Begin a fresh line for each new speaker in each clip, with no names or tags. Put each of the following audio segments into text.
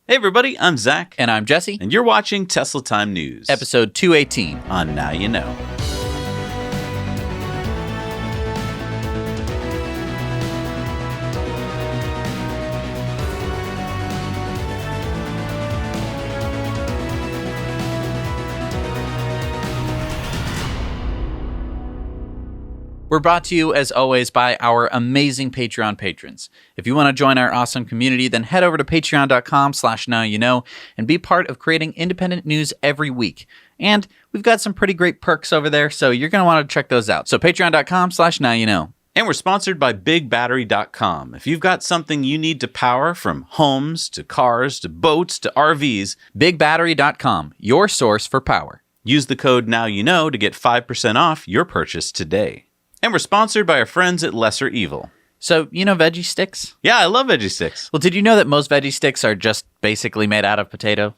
Hey everybody, I'm Zach.
And I'm Jesse.
And you're watching Tesla Time News.
Episode 218.
On Now You Know.
We're brought to you, as always, by our amazing Patreon patrons. If you want to join our awesome community, then head over to patreon.com/nowyouknow and be part of creating independent news every week. And we've got some pretty great perks over there, so you're going to want to check those out. So patreon.com/nowyouknow.
And we're sponsored by BigBattery.com. If you've got something you need to power, from homes to cars to boats to RVs,
BigBattery.com, your source for power.
Use the code NOWYOUKNOW to get 5% off your purchase today. And we're sponsored by our friends at Lesser Evil.
So, you know veggie sticks?
Yeah, I love veggie sticks.
Well, did you know that most veggie sticks are just basically made out of potato?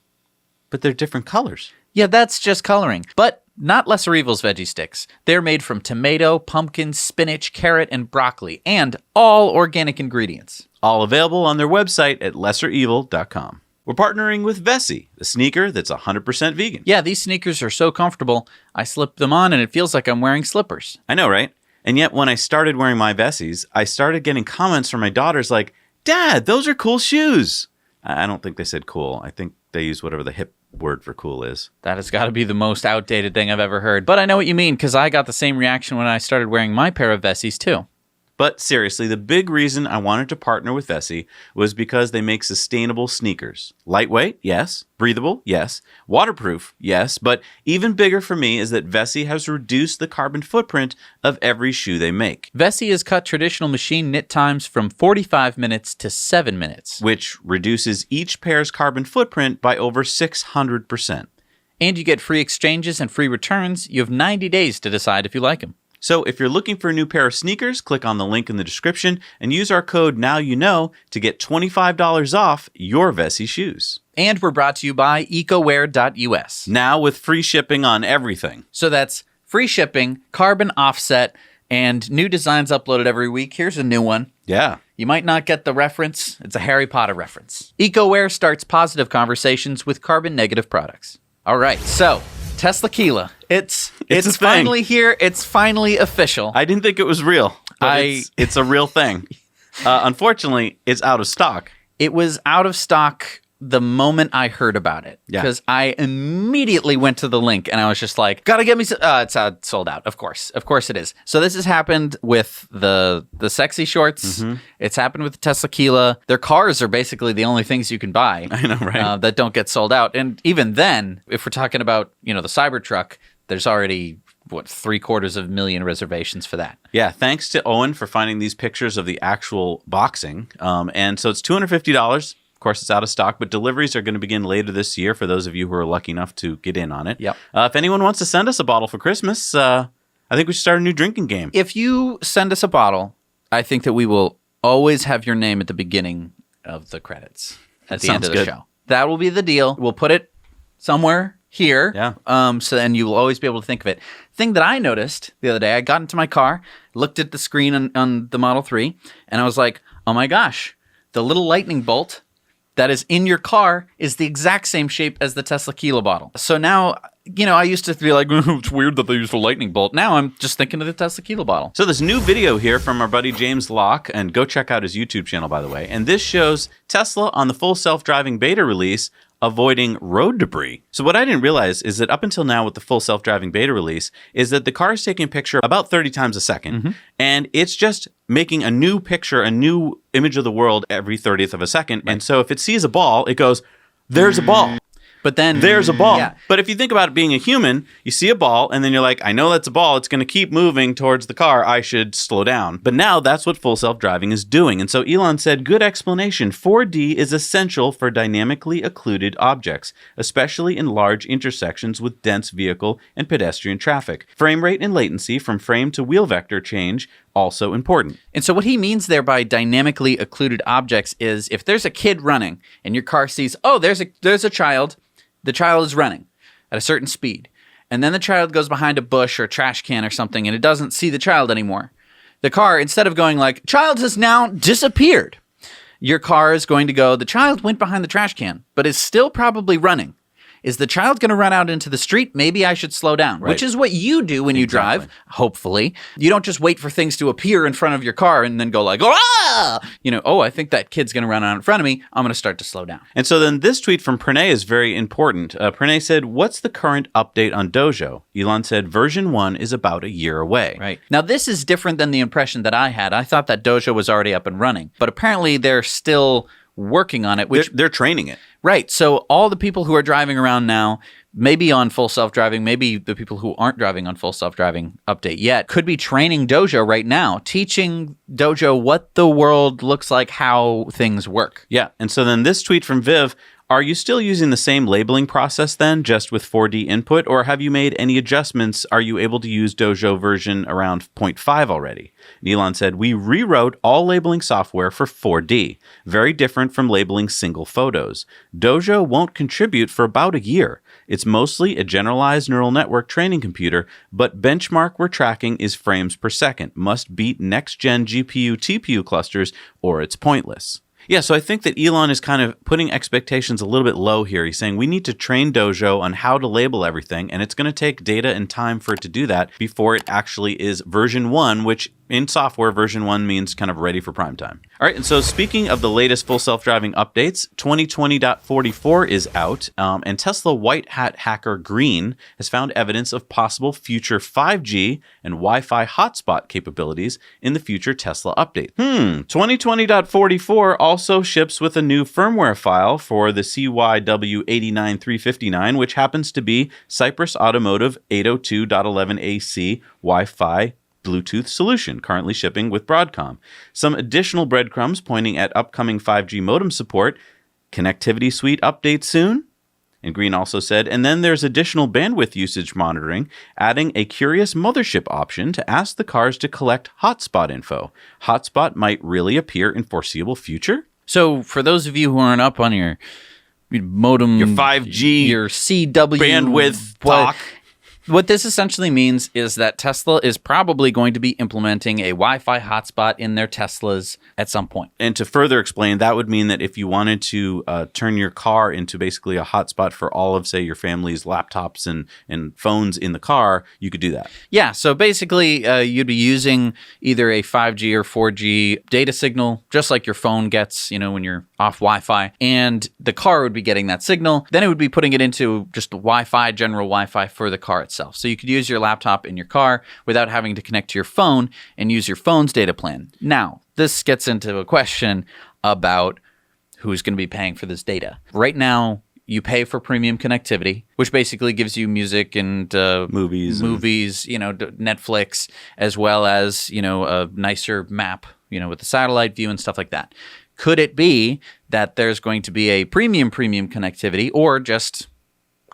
But they're different colors.
Yeah, that's just coloring. But not Lesser Evil's veggie sticks. They're made from tomato, pumpkin, spinach, carrot, and broccoli, and all organic ingredients.
All available on their website at lesserevil.com. We're partnering with Vessi, the sneaker that's 100% vegan.
Yeah, these sneakers are so comfortable. I slip them on and it feels like I'm wearing slippers.
I know, right? And yet when I started wearing my Vessis, I started getting comments from my daughters like, "Dad, those are cool shoes." I don't think they said cool. I think they use whatever the hip word for cool is.
That has got to be the most outdated thing I've ever heard. But I know what you mean, because I got the same reaction when I started wearing my pair of Vessis too.
But seriously, the big reason I wanted to partner with Vessi was because they make sustainable sneakers. Lightweight, yes. Breathable, yes. Waterproof, yes. But even bigger for me is that Vessi has reduced the carbon footprint of every shoe they make.
Vessi has cut traditional machine knit times from 45 minutes to 7 minutes.
Which reduces each pair's carbon footprint by over 600%.
And you get free exchanges and free returns. You have 90 days to decide if you like them.
So if you're looking for a new pair of sneakers, click on the link in the description and use our code NOWYOUKNOW to get $25 off your Vessi shoes.
And we're brought to you by ecoware.us.
Now with free shipping on everything.
So that's free shipping, carbon offset, and new designs uploaded every week. Here's a new one.
Yeah.
You might not get the reference. It's a Harry Potter reference. EcoWare starts positive conversations with carbon negative products. All right, so TeslaCam. It's finally here. It's finally official.
I didn't think it was real, but it's a real thing. Unfortunately, it's out of stock.
It was out of stock the moment I heard about it. Because I immediately went to the link and I was just like, gotta get me it's sold out. Of course it is. So this has happened with the sexy shorts. Mm-hmm. It's happened with the Tequila. Their cars are basically the only things you can buy.
I know, right?
That don't get sold out. And even then, if we're talking about, the Cybertruck, there's already 750,000 reservations for that.
Yeah, thanks to Owen for finding these pictures of the actual boxing. And so it's $250. Of course, it's out of stock, but deliveries are going to begin later this year for those of you who are lucky enough to get in on it.
Yep.
If anyone wants to send us a bottle for Christmas, I think we should start a new drinking game.
If you send us a bottle, I think that we will always have your name at the beginning of the credits at the end of the show. That will be the deal. We'll put it somewhere here.
Yeah.
So then you will always be able to think of it. Thing that I noticed the other day, I got into my car, looked at the screen on the Model 3, and I was like, oh my gosh, the little lightning bolt that is in your car is the exact same shape as the Tequila bottle. So now, I used to be like, it's weird that they used a lightning bolt. Now I'm just thinking of the Tequila bottle.
So this new video here from our buddy James Locke, and go check out his YouTube channel, by the way. And this shows Tesla on the full self-driving beta release avoiding road debris. So what I didn't realize is that up until now with the full self-driving beta release is that the car is taking a picture about 30 times a second. Mm-hmm. And it's just making a new picture, a new image of the world every 30th of a second. Right. And so if it sees a ball, it goes, there's a ball.
But then
there's a ball.
Yeah.
But if you think about it being a human, you see a ball and then you're like, I know that's a ball. It's going to keep moving towards the car. I should slow down. But now that's what full self-driving is doing. And so Elon said, good explanation. 4D is essential for dynamically occluded objects, especially in large intersections with dense vehicle and pedestrian traffic. Frame rate and latency from frame to wheel vector change also important.
And so what he means there by dynamically occluded objects is if there's a kid running and your car sees, oh, there's a child. The child is running at a certain speed. And then the child goes behind a bush or a trash can or something and it doesn't see the child anymore. The car, instead of going like, child has now disappeared, your car is going to go, the child went behind the trash can, but is still probably running. Is the child going to run out into the street? Maybe I should slow down,
Right.
which is what you do when you drive, hopefully. You don't just wait for things to appear in front of your car and then go like, ah! Oh, I think that kid's going to run out in front of me. I'm going to start to slow down.
And so then this tweet from Pranay is very important. Pranay said, what's the current update on Dojo? Elon said, version 1 is about a year away.
Right. Now, this is different than the impression that I had. I thought that Dojo was already up and running, but apparently they're still working on it. Which
They're training it.
Right. So all the people who are driving around now, maybe on full self-driving, maybe the people who aren't driving on full self-driving update yet, could be training Dojo right now, teaching Dojo what the world looks like, how things work.
Yeah. And so then this tweet from Viv, are you still using the same labeling process then, just with 4D input, or have you made any adjustments? Are you able to use Dojo version around 0.5 already? And Elon said, we rewrote all labeling software for 4D, very different from labeling single photos. Dojo won't contribute for about a year. It's mostly a generalized neural network training computer, but benchmark we're tracking is frames per second. Must beat next-gen GPU TPU clusters or it's pointless. Yeah, so I think that Elon is kind of putting expectations a little bit low here. He's saying we need to train Dojo on how to label everything, and it's going to take data and time for it to do that before it actually is version 1, which in software, version 1 means kind of ready for prime time. All right, and so speaking of the latest full self-driving updates, 2020.44 is out, and Tesla White Hat hacker Green has found evidence of possible future 5G and Wi-Fi hotspot capabilities in the future Tesla update. 2020.44 also ships with a new firmware file for the CYW89359, which happens to be Cypress Automotive 802.11ac Wi-Fi Bluetooth solution, currently shipping with Broadcom. Some additional breadcrumbs pointing at upcoming 5G modem support, connectivity suite updates soon. And Green also said, and then there's additional bandwidth usage monitoring, adding a curious mothership option to ask the cars to collect hotspot info. Hotspot might really appear in foreseeable future?
So for those of you who aren't up on your modem,
Your 5G,
your CW
bandwidth talk.
What this essentially means is that Tesla is probably going to be implementing a Wi-Fi hotspot in their Teslas at some point.
And to further explain, that would mean that if you wanted to turn your car into basically a hotspot for all of, say, your family's laptops and phones in the car, you could do that.
Yeah, so basically you'd be using either a 5G or 4G data signal, just like your phone gets, when you're off Wi-Fi, and the car would be getting that signal. Then it would be putting it into just Wi-Fi, general Wi-Fi for the car itself. So you could use your laptop in your car without having to connect to your phone and use your phone's data plan. Now, this gets into a question about who's going to be paying for this data. Right now, you pay for premium connectivity, which basically gives you music and
Movies,
Netflix, as well as, a nicer map, with the satellite view and stuff like that. Could it be that there's going to be a premium connectivity or just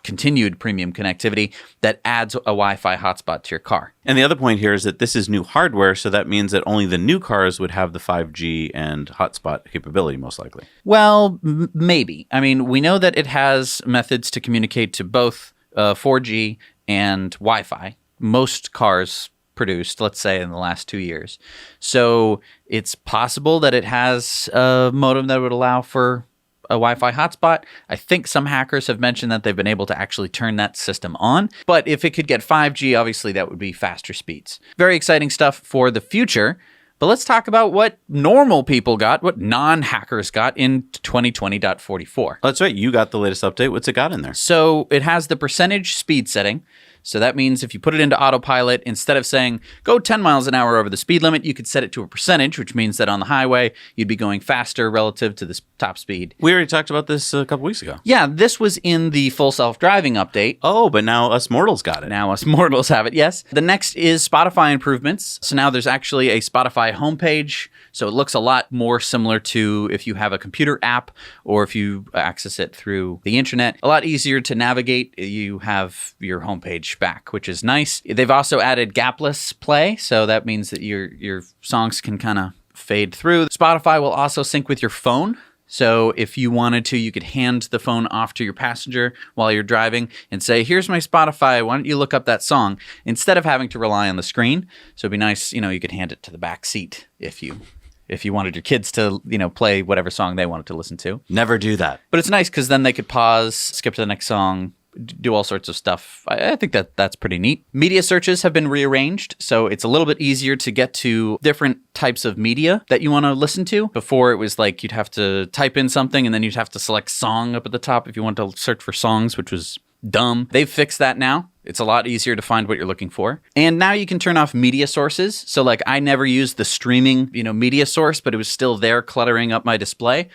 continued premium connectivity that adds a Wi-Fi hotspot to your car?
And the other point here is that this is new hardware, so that means that only the new cars would have the 5G and hotspot capability, most likely.
Well, maybe. I mean, we know that it has methods to communicate to both 4G and Wi-Fi. Most cars produced, let's say, in the last 2 years. So it's possible that it has a modem that would allow for a Wi-Fi hotspot. I think some hackers have mentioned that they've been able to actually turn that system on. But if it could get 5G, obviously that would be faster speeds. Very exciting stuff for the future. But let's talk about what normal people got, what non-hackers got in 2020.44.
That's right. You got the latest update. What's it got in there?
So it has the percentage speed setting. So that means if you put it into autopilot, instead of saying go 10 miles an hour over the speed limit, you could set it to a percentage, which means that on the highway, you'd be going faster relative to the top speed.
We already talked about this a couple weeks ago.
Yeah, this was in the full self-driving update.
Oh, but now us mortals got it.
Now us mortals have it, yes. The next is Spotify improvements. So now there's actually a Spotify homepage. So it looks a lot more similar to if you have a computer app or if you access it through the internet. A lot easier to navigate. You have your homepage back, which is nice. They've also added gapless play. So that means that your songs can kind of fade through. Spotify will also sync with your phone. So if you wanted to, you could hand the phone off to your passenger while you're driving and say, here's my Spotify. Why don't you look up that song instead of having to rely on the screen? So it'd be nice, you could hand it to the back seat if you if you wanted your kids to, play whatever song they wanted to listen to.
Never do that.
But it's nice because then they could pause, skip to the next song, do all sorts of stuff. I think that's pretty neat. Media searches have been rearranged, so it's a little bit easier to get to different types of media that you want to listen to. Before, it was like you'd have to type in something and then you'd have to select song up at the top if you want to search for songs, which was dumb. They've fixed that now. It's a lot easier to find what you're looking for. And now you can turn off media sources. So like I never used the streaming, media source, but it was still there cluttering up my display.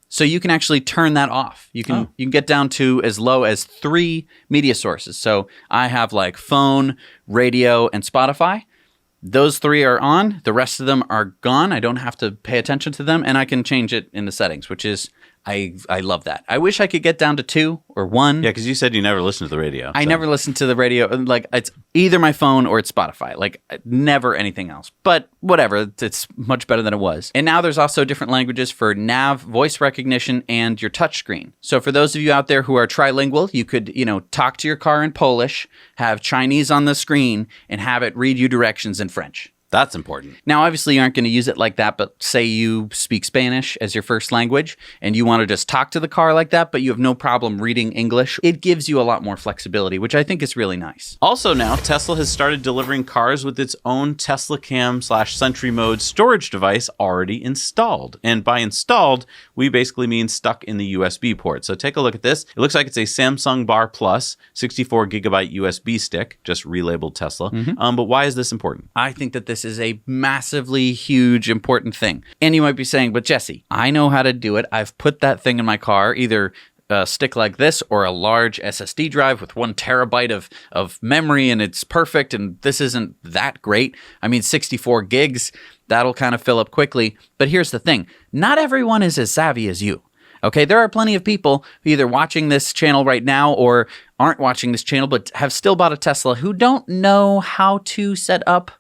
So you can actually turn that off. You can get down to as low as 3 media sources. So I have like phone, radio, and Spotify. Those 3 are on. The rest of them are gone. I don't have to pay attention to them, and I can change it in the settings, which is I love that. I wish I could get down to 2 or 1.
Yeah, because you said you never listened to the radio.
I never listened to the radio. Like, it's either my phone or it's Spotify. Like, never anything else. But whatever, it's much better than it was. And now there's also different languages for nav, voice recognition, and your touchscreen. So for those of you out there who are trilingual, you could, talk to your car in Polish, have Chinese on the screen, and have it read you directions in French.
That's important.
Now, obviously, you aren't going to use it like that, but say you speak Spanish as your first language and you want to just talk to the car like that, but you have no problem reading English. It gives you a lot more flexibility, which I think is really nice.
Also now, Tesla has started delivering cars with its own TeslaCam/Sentry mode storage device already installed. And by installed, we basically mean stuck in the USB port. So take a look at this. It looks like it's a Samsung Bar Plus 64 gigabyte USB stick, just relabeled Tesla. But why is this important?
I think that this is a massively huge, important thing. And you might be saying, but Jesse, I know how to do it. I've put that thing in my car, either a stick like this or a large SSD drive with 1 terabyte of memory, and it's perfect, and this isn't that great. I mean, 64 gigs, that'll kind of fill up quickly. But here's the thing. Not everyone is as savvy as you. Okay, there are plenty of people who either watching this channel right now or aren't watching this channel but have still bought a Tesla who don't know how to set up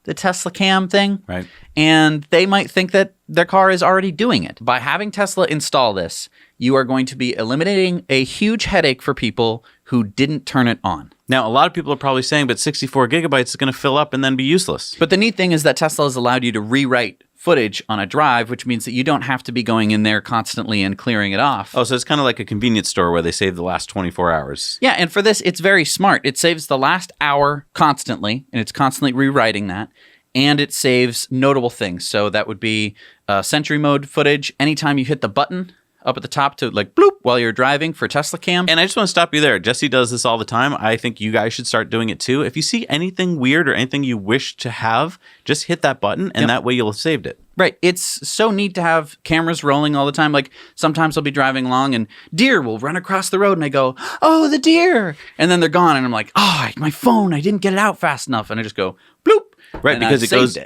the TeslaCam thing.
Right.
And they might think that their car is already doing it. By having Tesla install this, you are going to be eliminating a huge headache for people who didn't turn it on.
Now, a lot of people are probably saying, but 64 gigabytes is going to fill up and then be useless.
But the neat thing is that Tesla has allowed you to rewrite footage on a drive, which means that you don't have to be going in there constantly and clearing it off.
Oh, so it's kind of like a convenience store where they save the last 24 hours.
Yeah, and for this, it's very smart. It saves the last hour constantly, and it's constantly rewriting that. And it saves notable things. So that would be Sentry mode footage. Anytime you hit the button up at the top to like bloop while you're driving for TeslaCam.
And I just want to stop you there. Jesse does this all the time. I think you guys should start doing it too. If you see anything weird or anything you wish to have, just hit that button and that way you'll have saved it.
Right. It's so neat to have cameras rolling all the time. Like sometimes I'll be driving along and deer will run across the road and I go, oh, the deer. And then they're gone. And I'm like, oh, my phone, I didn't get it out fast enough. And I just go bloop.
Right, because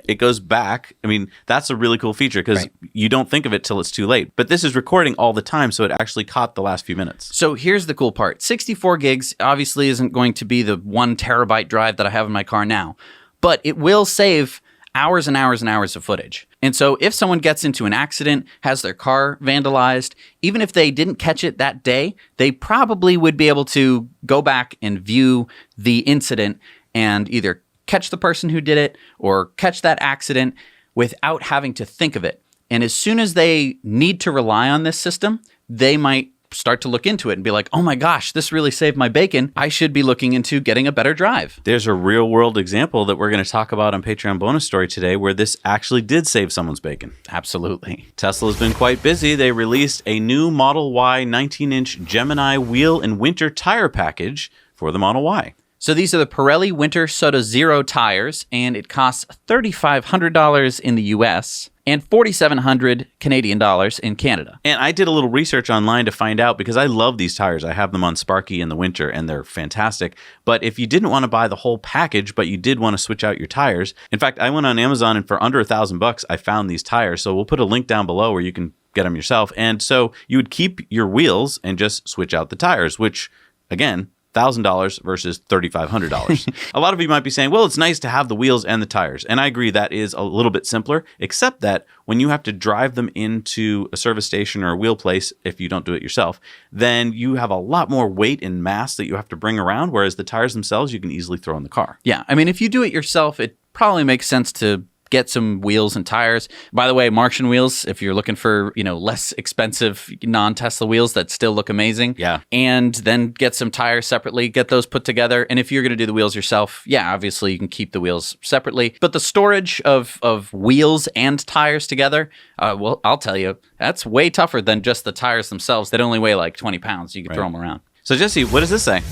it goes back. I mean, that's a really cool feature because you don't think of it till it's too late. But this is recording all the time, so it actually caught the last few minutes.
So here's the cool part. 64 gigs obviously isn't going to be the 1 terabyte drive that I have in my car now, but it will save hours and hours and hours of footage. And so if someone gets into an accident, has their car vandalized, even if they didn't catch it that day, they probably would be able to go back and view the incident and either catch the person who did it or catch that accident without having to think of it. And as soon as they need to rely on this system, they might start to look into it and be like, oh my gosh, this really saved my bacon. I should be looking into getting a better drive.
There's a real world example that we're going to talk about on Patreon bonus story today where this actually did save someone's bacon.
Absolutely.
Tesla's been quite busy. They released a new Model Y 19-inch Gemini wheel and winter tire package for the Model Y.
So these are the Pirelli Winter SOTTOZERO tires, and it costs $3,500 in the US and $4,700 Canadian dollars in Canada.
And I did a little research online to find out because I love these tires. I have them on Sparky in the winter, and they're fantastic. But if you didn't want to buy the whole package, but you did want to switch out your tires, in fact, I went on Amazon, and for under $1,000, I found these tires. So we'll put a link down below where you can get them yourself. And so you would keep your wheels and just switch out the tires, which, again, $1,000 versus $3,500. A lot of you might be saying, well, it's nice to have the wheels and the tires. And I agree that is a little bit simpler, except that when you have to drive them into a service station or a wheel place, if you don't do it yourself, then you have a lot more weight and mass that you have to bring around, whereas the tires themselves, you can easily throw in the car.
Yeah. I mean, if you do it yourself, it probably makes sense to get some wheels and tires. By the way, Martian wheels, if you're looking for, less expensive non-Tesla wheels that still look amazing.
Yeah.
And then get some tires separately, get those put together. And if you're going to do the wheels yourself, yeah, obviously you can keep the wheels separately. But the storage of wheels and tires together, well, I'll tell you, that's way tougher than just the tires themselves. They only weigh like 20 pounds. You can throw them around.
So Jesse, what does this say?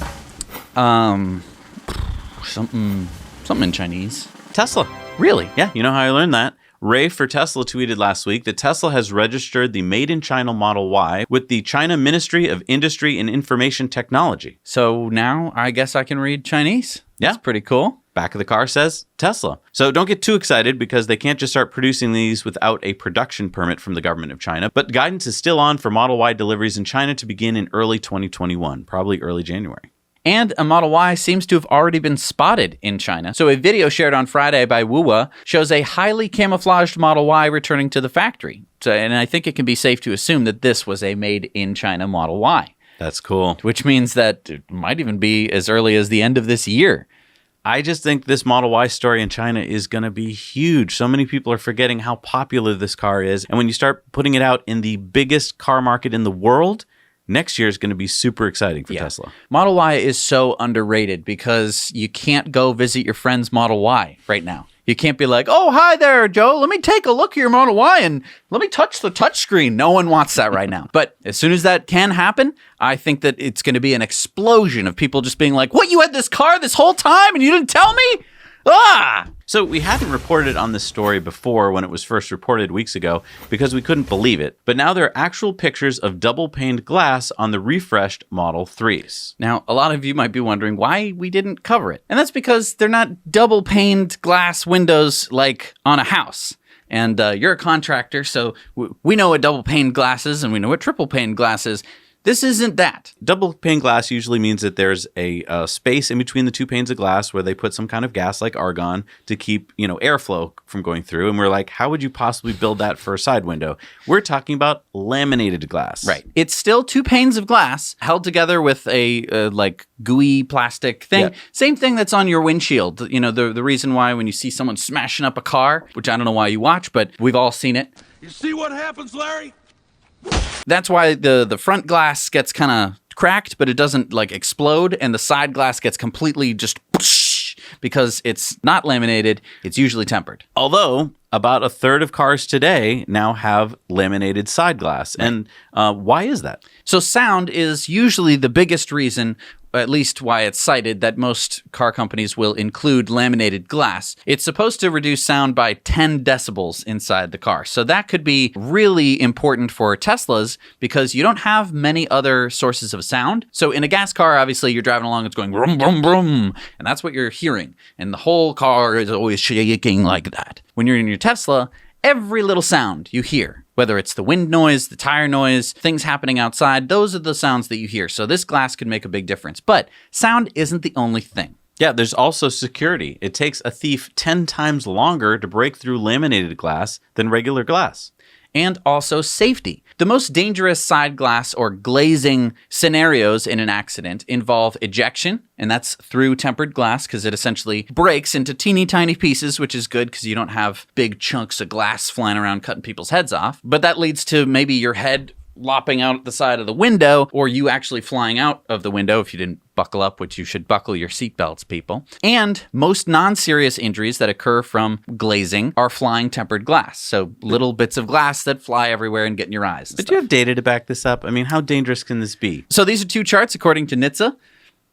Something in Chinese.
Tesla.
Really?
Yeah, you know how I learned that? Ray for Tesla tweeted last week that Tesla has registered the Made in China Model Y with the China Ministry of Industry and Information Technology.
So now I guess I can read Chinese?
Yeah.
That's pretty cool.
Back of the car says Tesla. So don't get too excited because they can't just start producing these without a production permit from the government of China. But guidance is still on for Model Y deliveries in China to begin in early 2021, probably early January.
And a Model Y seems to have already been spotted in China. So a video shared on Friday by Wuwa shows a highly camouflaged Model Y returning to the factory. And I think it can be safe to assume that this was a made-in-China Model Y.
That's cool.
Which means that it might even be as early as the end of this year.
I just think this Model Y story in China is going to be huge. So many people are forgetting how popular this car is. And when you start putting it out in the biggest car market in the world, next year is going to be super exciting for Tesla.
Model Y is so underrated because you can't go visit your friend's Model Y right now. You can't be like, oh, hi there, Joe. Let me take a look at your Model Y and let me touch the touchscreen. No one wants that right now. But as soon as that can happen, I think that it's going to be an explosion of people just being like, what, you had this car this whole time and you didn't tell me? Ah!
So we hadn't reported on this story before when it was first reported weeks ago because we couldn't believe it. But now there are actual pictures of double-paned glass on the refreshed Model 3s.
Now, a lot of you might be wondering why we didn't cover it. And that's because they're not double-paned glass windows like on a house. And you're a contractor, so we know what double-paned glass is and we know what triple-paned glass is. This isn't that.
Double pane glass usually means that there's a space in between the two panes of glass where they put some kind of gas like argon to keep, airflow from going through. And we're like, how would you possibly build that for a side window? We're talking about laminated glass.
Right. It's still two panes of glass held together with a gooey plastic thing. Yeah. Same thing that's on your windshield. The reason why when you see someone smashing up a car, which I don't know why you watch, but we've all seen it.
You see what happens, Larry?
That's why the front glass gets kind of cracked, but it doesn't explode, and the side glass gets completely just because it's not laminated. It's usually tempered.
Although about a third of cars today now have laminated side glass. Right. And why is that?
So sound is usually the biggest reason, at least why it's cited, that most car companies will include laminated glass. It's supposed to reduce sound by 10 decibels inside the car. So that could be really important for Teslas because you don't have many other sources of sound. So in a gas car, obviously, you're driving along, it's going brum, brum, brum, and that's what you're hearing. And the whole car is always shaking like that. When you're in your Tesla, every little sound you hear, whether it's the wind noise, the tire noise, things happening outside, those are the sounds that you hear. So this glass could make a big difference. But sound isn't the only thing.
Yeah, there's also security. It takes a thief 10 times longer to break through laminated glass than regular glass.
And also safety. The most dangerous side glass or glazing scenarios in an accident involve ejection, and that's through tempered glass because it essentially breaks into teeny tiny pieces, which is good because you don't have big chunks of glass flying around cutting people's heads off. But that leads to maybe your head lopping out the side of the window, or you actually flying out of the window if you didn't buckle up, which you should buckle your seatbelts, people. And most non-serious injuries that occur from glazing are flying tempered glass. So little bits of glass that fly everywhere and get in your eyes.
But do you have data to back this up? I mean, how dangerous can this be?
So these are two charts, according to NHTSA,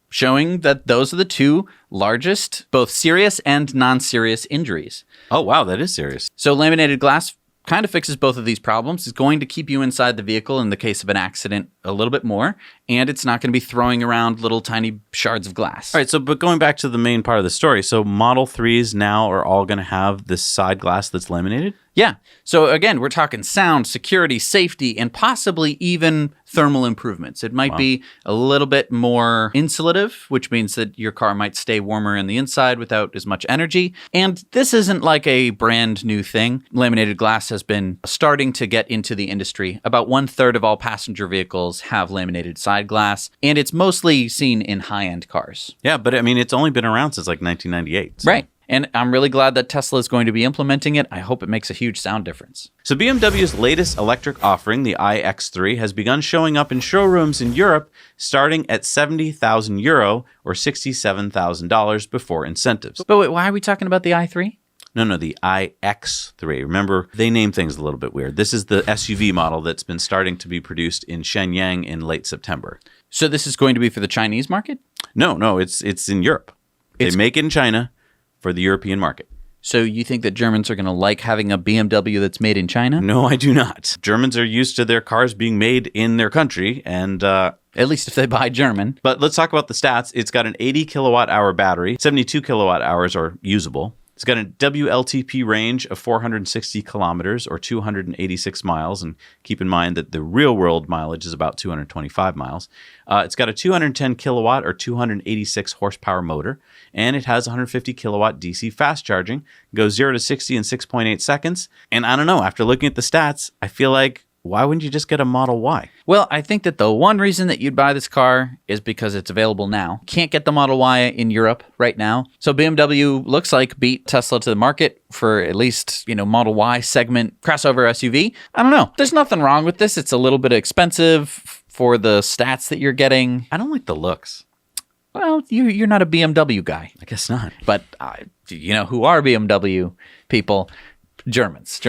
showing that those are the two largest, both serious and non-serious injuries.
Oh, wow, that is serious.
So laminated glass kind of fixes both of these problems. It's going to keep you inside the vehicle in the case of an accident a little bit more, and it's not going to be throwing around little tiny shards of glass.
All right, but going back to the main part of the story, so Model 3s now are all going to have this side glass that's laminated?
Yeah. So again, we're talking sound, security, safety, and possibly even thermal improvements. It might be a little bit more insulative, which means that your car might stay warmer in the inside without as much energy. And this isn't like a brand new thing. Laminated glass has been starting to get into the industry. About 1/3 of all passenger vehicles have laminated side glass, and it's mostly seen in high-end cars.
Yeah, but I mean, it's only been around since like 1998. So.
Right. And I'm really glad that Tesla is going to be implementing it. I hope it makes a huge sound difference.
So BMW's latest electric offering, the iX3, has begun showing up in showrooms in Europe starting at €70,000 or $67,000 before incentives.
But wait, why are we talking about the i3?
No, the iX3. Remember, they name things a little bit weird. This is the SUV model that's been starting to be produced in Shenyang in late September.
So this is going to be for the Chinese market?
No, it's in Europe. They make it in China for the European market.
So you think that Germans are going to like having a BMW that's made in China?
No, I do not. Germans are used to their cars being made in their country, and
at least if they buy German.
But let's talk about the stats. It's got an 80 kilowatt hour battery. 72 kilowatt hours are usable. It's got a WLTP range of 460 kilometers or 286 miles. And keep in mind that the real world mileage is about 225 miles. It's got a 210 kilowatt or 286 horsepower motor. And it has 150 kilowatt DC fast charging. It goes 0 to 60 in 6.8 seconds. And I don't know, after looking at the stats, I feel like, why wouldn't you just get a Model Y?
Well, I think that the one reason that you'd buy this car is because it's available now. Can't get the Model Y in Europe right now. So BMW looks like beat Tesla to the market for at least, Model Y segment crossover SUV. I don't know. There's nothing wrong with this. It's a little bit expensive for the stats that you're getting.
I don't like the looks.
Well, you're not a BMW guy.
I guess not.
But who are BMW people? Germans,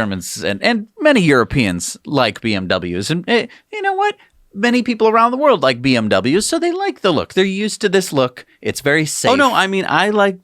and many Europeans like BMWs. And you know what? Many people around the world like BMWs, so they like the look. They're used to this look. It's very safe.
Oh, no, I mean, I like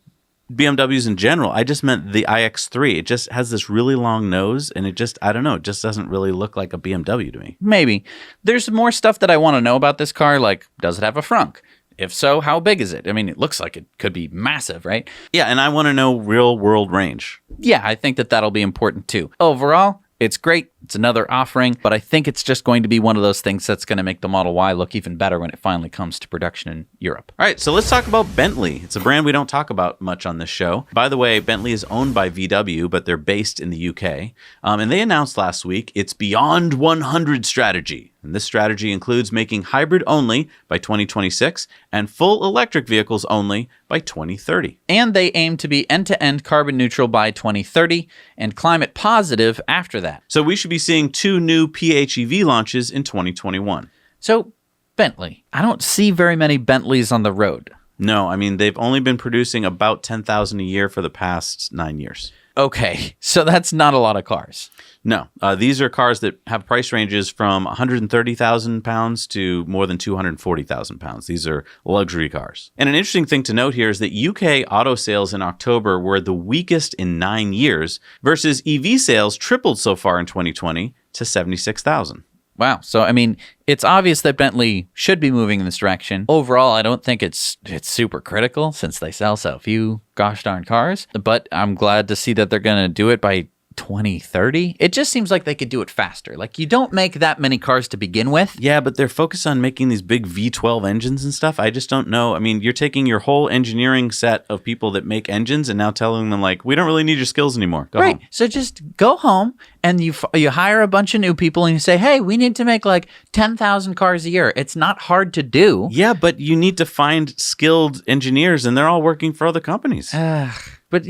BMWs in general. I just meant the iX3. It just has this really long nose, and it just doesn't really look like a BMW to me.
Maybe. There's more stuff that I want to know about this car, like, does it have a frunk? If so, how big is it? I mean, it looks like it could be massive, right?
Yeah, and I want to know real world range.
Yeah, I think that that'll be important too. Overall, it's great. It's another offering, but I think it's just going to be one of those things that's going to make the Model Y look even better when it finally comes to production in Europe.
All right, so let's talk about Bentley. It's a brand we don't talk about much on this show. By the way, Bentley is owned by VW, but they're based in the UK. And they announced last week its Beyond 100 strategy. And this strategy includes making hybrid only by 2026 and full electric vehicles only by 2030.
And they aim to be end-to-end carbon neutral by 2030 and climate positive after that.
So we should be seeing 2 new PHEV launches in 2021.
So Bentley, I don't see very many Bentleys on the road.
No, I mean, they've only been producing about 10,000 a year for the past 9 years.
Okay, so that's not a lot of cars.
No, these are cars that have price ranges from 130,000 pounds to more than 240,000 pounds. These are luxury cars. And an interesting thing to note here is that UK auto sales in October were the weakest in 9 years, versus EV sales tripled so far in 2020 to 76,000.
Wow. So, I mean, it's obvious that Bentley should be moving in this direction. Overall, I don't think it's super critical since they sell so few gosh darn cars. But I'm glad to see that they're going to do it by 2030. It just seems like they could do it faster. Like, you don't make that many cars to begin with.
Yeah, but they're focused on making these big V12 engines and stuff. I just don't know. I mean, you're taking your whole engineering set of people that make engines and now telling them, like, we don't really need your skills anymore. Go home.
So just go home and you hire a bunch of new people and you say, hey, we need to make like 10,000 cars a year. It's not hard to do.
Yeah, but you need to find skilled engineers, and they're all working for other companies.
But,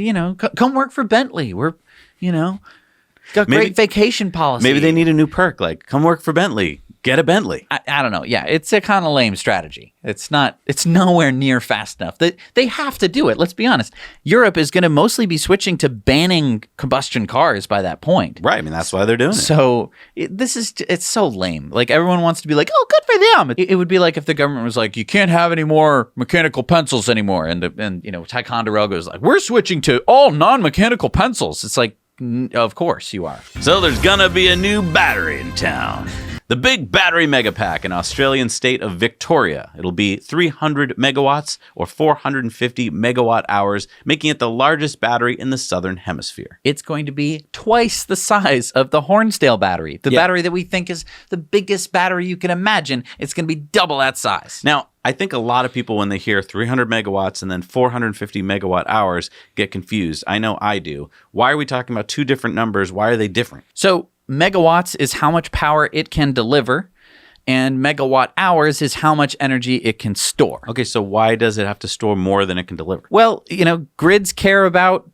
come work for Bentley. We're got great vacation policy.
Maybe they need a new perk, like come work for Bentley, get a Bentley.
I don't know. Yeah, it's a kind of lame strategy. It's nowhere near fast enough. They have to do it. Let's be honest. Europe is going to mostly be switching to banning combustion cars by that point.
Right. I mean, that's why they're doing it.
So it's so lame. Like, everyone wants to be like, oh, good for them. It would be like if the government was like, you can't have any more mechanical pencils anymore. And Ticonderoga is like, we're switching to all non-mechanical pencils. It's like, of course you are.
So there's gonna be a new battery in town. The big battery mega pack in Australian state of Victoria. It'll be 300 megawatts or 450 megawatt hours, making it the largest battery in the southern hemisphere.
It's going to be twice the size of the Hornsdale battery, the battery that we think is the biggest battery you can imagine. It's going to be double that size.
Now, I think a lot of people, when they hear 300 megawatts and then 450 megawatt hours, get confused. I know I do. Why are we talking about two different numbers? Why are they different?
So megawatts is how much power it can deliver, and megawatt hours is how much energy it can store.
Okay, so why does it have to store more than it can deliver?
Well, grids care about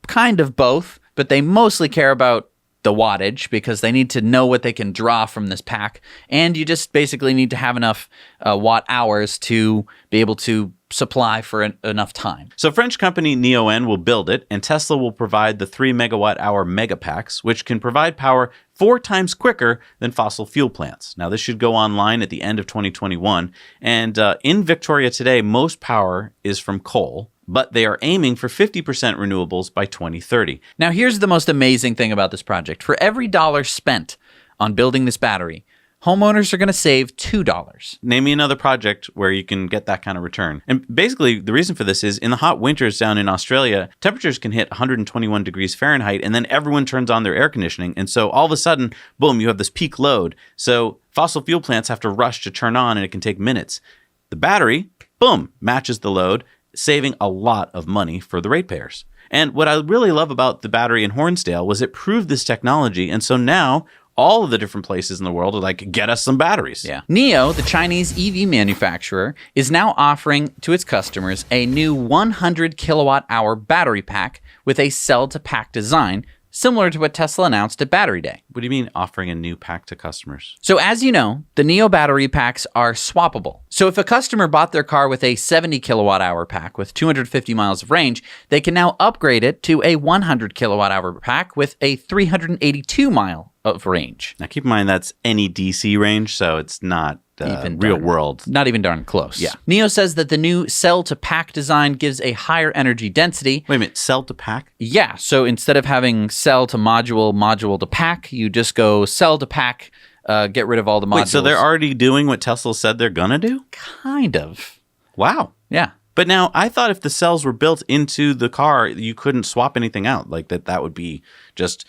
kind of both, but they mostly care about the wattage because they need to know what they can draw from this pack. And you just basically need to have enough watt hours to be able to supply for enough time.
So French company NeoN will build it, and Tesla will provide the 3 megawatt hour mega packs, which can provide power 4 times quicker than fossil fuel plants. Now, this should go online at the end of 2021. And in Victoria today, most power is from coal, but they are aiming for 50% renewables by 2030.
Now, here's the most amazing thing about this project. For every dollar spent on building this battery, homeowners are going to save $2.
Name me another project where you can get that kind of return. And basically, the reason for this is in the hot winters down in Australia, temperatures can hit 121 degrees Fahrenheit, and then everyone turns on their air conditioning. And so all of a sudden, boom, you have this peak load. So fossil fuel plants have to rush to turn on, and it can take minutes. The battery, boom, matches the load, saving a lot of money for the ratepayers. And what I really love about the battery in Hornsdale was it proved this technology. And so now all of the different places in the world are like, get us some batteries.
Yeah. NIO, the Chinese EV manufacturer, is now offering to its customers a new 100 kilowatt hour battery pack with a cell-to-pack design, similar to what Tesla announced at Battery Day.
What do you mean offering a new pack to customers?
So as you know, the NIO battery packs are swappable. So if a customer bought their car with a 70 kilowatt hour pack with 250 miles of range, they can now upgrade it to a 100 kilowatt hour pack with a 382 mile of range.
Now keep in mind that's any DC range, so it's not
Even
real
darn-
world.
Not even darn close.
Yeah.
NIO says that the new cell-to-pack design gives a higher energy density.
Wait a minute, cell to pack?
Yeah, so instead of having cell to module, module to pack, you just go cell to pack, get rid of all the modules.
Wait, so they're already doing what Tesla said they're gonna do?
Kind of.
Wow.
Yeah.
But now I thought if the cells were built into the car, you couldn't swap anything out. Like that would be just,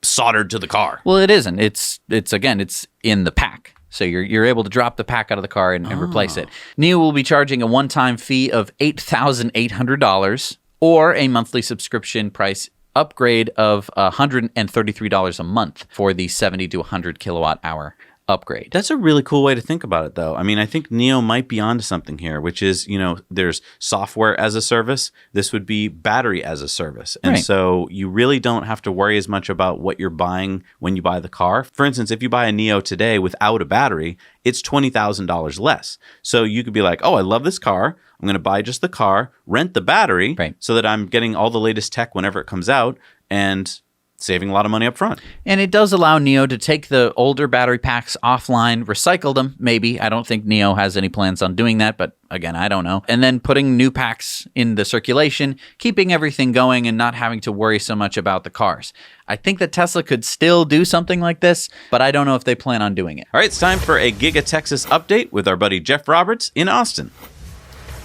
soldered to the car.
Well, it isn't. It's in the pack. So you're able to drop the pack out of the car and replace it. NIO will be charging a one-time fee of $8,800 or a monthly subscription price upgrade of $133 a month for the 70 to 100 kilowatt hour upgrade.
That's a really cool way to think about it, though. I mean, I think NIO might be onto something here, which is, there's software as a service. This would be battery as a service. And
Right.
so you really don't have to worry as much about what you're buying when you buy the car. For instance, if you buy a NIO today without a battery, it's $20,000 less. So you could be like, oh, I love this car. I'm going to buy just the car, rent the battery
Right.
so that I'm getting all the latest tech whenever it comes out and saving a lot of money up front.
And it does allow NIO to take the older battery packs offline, recycle them, maybe. I don't think NIO has any plans on doing that, but again, I don't know. And then putting new packs in the circulation, keeping everything going and not having to worry so much about the cars. I think that Tesla could still do something like this, but I don't know if they plan on doing it.
All right, it's time for a Giga Texas update with our buddy Jeff Roberts in Austin.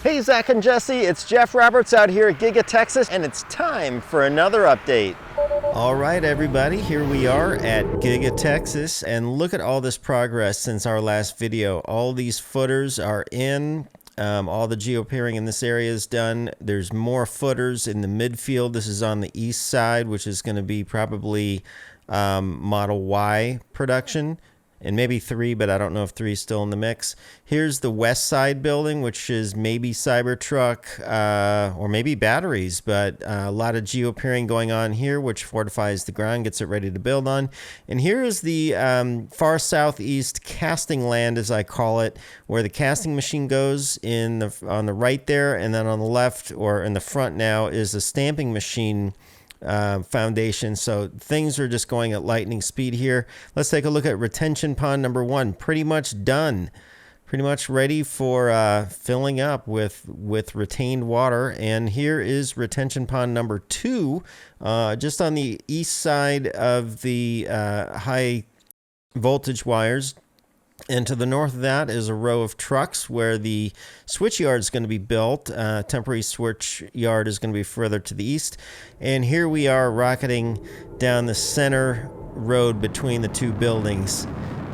Hey Zach and Jesse, it's Jeff Roberts out here at Giga Texas, and it's time for another update. All right, everybody, here we are at Giga Texas, and look at all this progress since our last video. All these footers are in. All the geopeering in this area is done. There's more footers in the midfield. This is on the east side, which is going to be probably Model Y production. And maybe 3, but I don't know if 3 is still in the mix. Here's the west side building, which is maybe Cybertruck or maybe batteries, but a lot of geopeering going on here, which fortifies the ground, gets it ready to build on. And here is the far southeast casting land, as I call it, where the casting machine goes on the right there, and then on the left or in the front now is the stamping machine foundation. So things are just going at lightning speed here. Let's take a look at retention pond number 1. Pretty much done. Pretty much ready for filling up with retained water. And here is retention pond number 2, just on the east side of the high voltage wires. And to the north of that is a row of trucks where the switch yard is going to be built. Temporary switch yard is going to be further to the east. And here we are rocketing down the center road between the two buildings.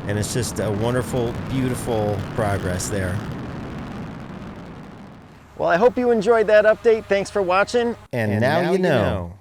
And it's just a wonderful, beautiful progress there. Well, I hope you enjoyed that update. Thanks for watching. And now you know.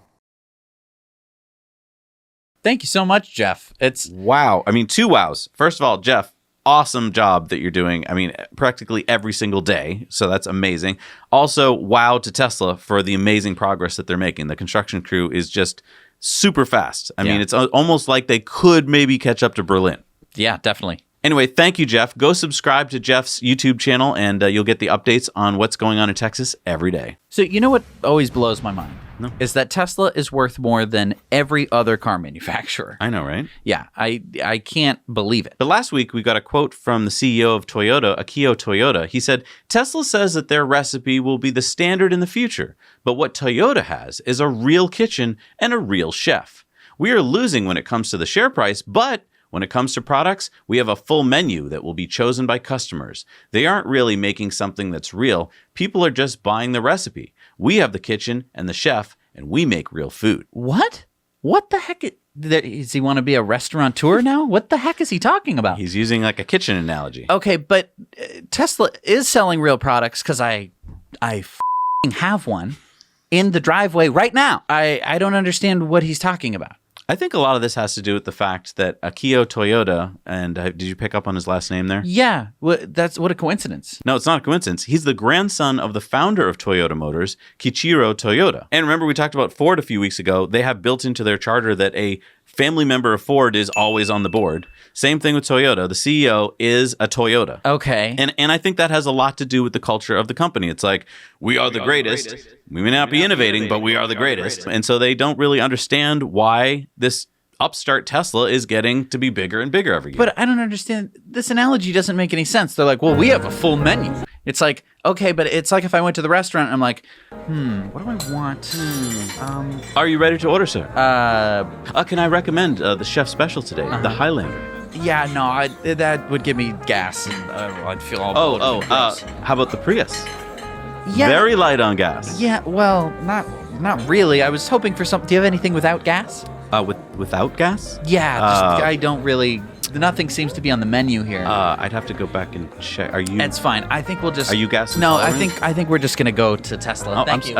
Thank you so much, Jeff. It's
Wow. I mean, 2 wows. First of all, Jeff, awesome job that you're doing. I mean, practically every single day. So that's amazing. Also, wow to Tesla for the amazing progress that they're making. The construction crew is just super fast. I mean, it's almost like they could maybe catch up to Berlin.
Yeah, definitely.
Anyway, thank you, Jeff. Go subscribe to Jeff's YouTube channel, and you'll get the updates on what's going on in Texas every day.
So you know what always blows my mind?
No.
Is that Tesla is worth more than every other car manufacturer.
I know, right?
Yeah, I can't believe it.
But last week, we got a quote from the CEO of Toyota, Akio Toyoda. He said, Tesla says that their recipe will be the standard in the future, but what Toyota has is a real kitchen and a real chef. We are losing when it comes to the share price, but when it comes to products, we have a full menu that will be chosen by customers. They aren't really making something that's real. People are just buying the recipe. We have the kitchen and the chef, and we make real food.
What? What the heck? Does he want to be a restaurateur now? What the heck is he talking about?
He's using like a kitchen analogy.
Okay, but Tesla is selling real products because I have one in the driveway right now. I don't understand what he's talking about.
I think a lot of this has to do with the fact that Akio Toyoda, and did you pick up on his last name there?
Yeah, that's what a coincidence.
No, it's not a coincidence. He's the grandson of the founder of Toyota Motors, Kiichiro Toyoda. And remember, we talked about Ford a few weeks ago. They have built into their charter that a family member of Ford is always on the board. Same thing with Toyota. The CEO is a Toyota.
Okay.
And I think that has a lot to do with the culture of the company. It's like, we are the greatest. We may not be innovating, but we are the greatest. And so they don't really understand why this upstart Tesla is getting to be bigger and bigger every year.
But I don't understand. This analogy doesn't make any sense. They're like, well, we have a full menu. It's like, okay, but it's like if I went to the restaurant and I'm like, what do I want?
Are you ready to order, sir? Can I recommend the chef special today, the Highlander?
Yeah, no, that would give me gas and I'd feel all bloated and gross.
How about the Prius?
Yeah.
Very light on gas.
Yeah, well, not really. I was hoping for something. Do you have anything without gas?
Without gas?
Yeah, I don't really. Nothing seems to be on the menu here.
I'd have to go back and check. Are you?
It's fine. I think we'll just.
Are you gas
No,
intolerant?
I think we're just gonna go to Tesla.
Oh,
Thank you.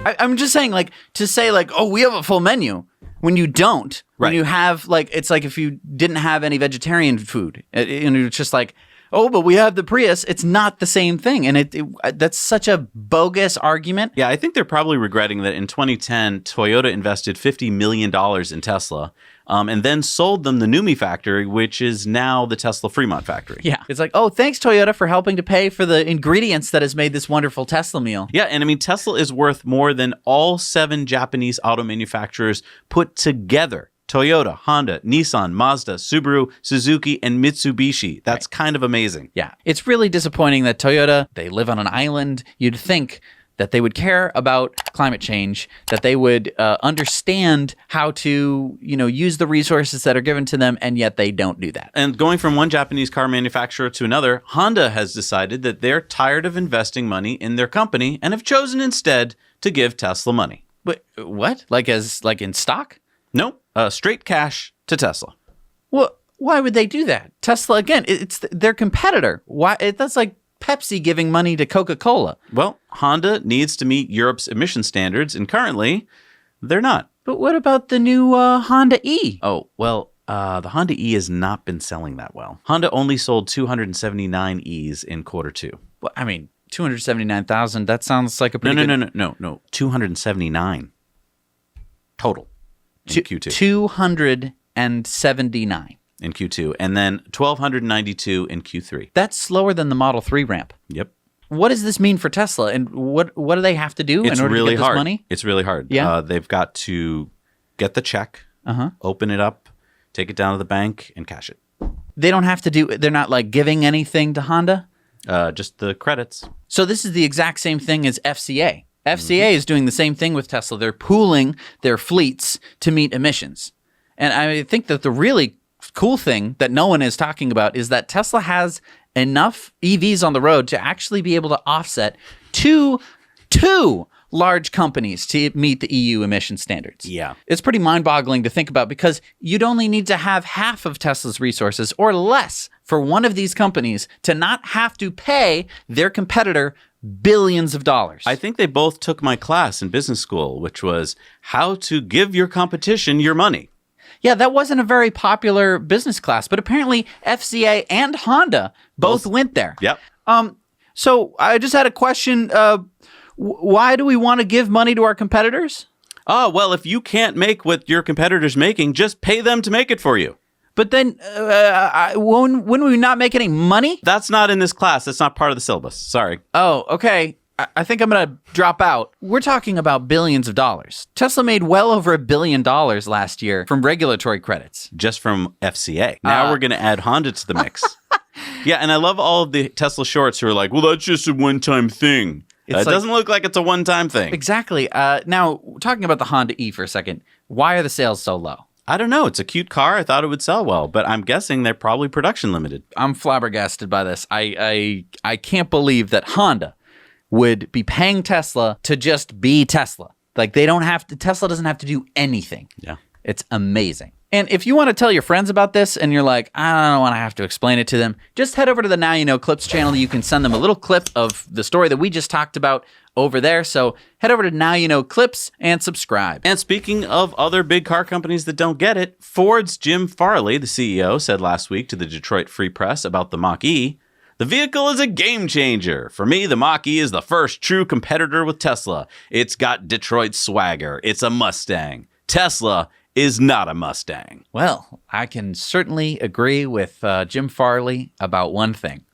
I'm just saying, like, to say like, oh, we have a full menu when you don't. When
Right.
you have like, it's like if you didn't have any vegetarian food, and it's just like, oh, but we have the Prius. It's not the same thing, and that's such a bogus argument.
Yeah, I think they're probably regretting that in 2010, Toyota invested $50 million in Tesla, and then sold them the Numi factory, which is now the Tesla Fremont factory.
Yeah, it's like, oh, thanks Toyota for helping to pay for the ingredients that has made this wonderful Tesla meal.
Yeah, and I mean, Tesla is worth more than all 7 Japanese auto manufacturers put together. Toyota, Honda, Nissan, Mazda, Subaru, Suzuki, and Mitsubishi. That's kind of amazing.
Yeah, it's really disappointing that Toyota, they live on an island. You'd think that they would care about climate change, that they would understand how to, use the resources that are given to them, and yet they don't do that.
And going from one Japanese car manufacturer to another, Honda has decided that they're tired of investing money in their company and have chosen instead to give Tesla money.
But what? Like in stock?
No, straight cash to Tesla.
Well, why would they do that? Tesla, again, it's their competitor. Why? That's like Pepsi giving money to Coca-Cola.
Well, Honda needs to meet Europe's emission standards, and currently, they're not.
But what about the new Honda E?
Oh, well, the Honda E has not been selling that well. Honda only sold 279 E's in quarter 2.
Well, I mean, 279,000, that sounds like a pretty good...
No. 279 total in Q2.
279.
In Q2, and then 1,292 in Q3.
That's slower than the Model 3 ramp.
Yep.
What does this mean for Tesla, and what do they have to do in order to get this money?
It's really hard.
Yeah.
They've got to get the check, open it up, take it down to the bank, and cash it.
They don't have to do. They're not like giving anything to Honda.
Just the credits.
So this is the exact same thing as FCA. FCA is doing the same thing with Tesla. They're pooling their fleets to meet emissions, and I think that the really cool thing that no one is talking about is that Tesla has enough EVs on the road to actually be able to offset two large companies to meet the EU emission standards.
Yeah.
It's pretty mind-boggling to think about because you'd only need to have half of Tesla's resources or less for one of these companies to not have to pay their competitor billions of dollars.
I think they both took my class in business school, which was how to give your competition your money.
Yeah, that wasn't a very popular business class, but apparently FCA and Honda both went there.
Yep.
So I just had a question. Why do we want to give money to our competitors?
Oh, well, if you can't make what your competitor's making, just pay them to make it for you.
But then wouldn't we not make any money?
That's not in this class. That's not part of the syllabus. Sorry.
Oh, okay. I think I'm going to drop out. We're talking about billions of dollars. Tesla made well over $1 billion last year from regulatory credits.
Just from FCA. Now we're going to add Honda to the mix. Yeah, and I love all of the Tesla shorts who are like, well, that's just a one-time thing. It doesn't look like it's a one-time thing.
Exactly. Now, talking about the Honda E for a second, why are the sales so low?
I don't know. It's a cute car. I thought it would sell well, but I'm guessing they're probably production limited.
I'm flabbergasted by this. I can't believe that Honda would be paying Tesla to just be Tesla. Like Tesla doesn't have to do anything.
Yeah.
It's amazing. And if you want to tell your friends about this and you're like, I don't want to have to explain it to them, just head over to the Now You Know Clips channel. You can send them a little clip of the story that we just talked about over there. So head over to Now You Know Clips and subscribe.
And speaking of other big car companies that don't get it, Ford's Jim Farley, the CEO, said last week to the Detroit Free Press about the Mach-E, the vehicle is a game changer. For me, the Mach-E is the first true competitor with Tesla. It's got Detroit swagger. It's a Mustang. Tesla is not a Mustang.
Well, I can certainly agree with Jim Farley about one thing.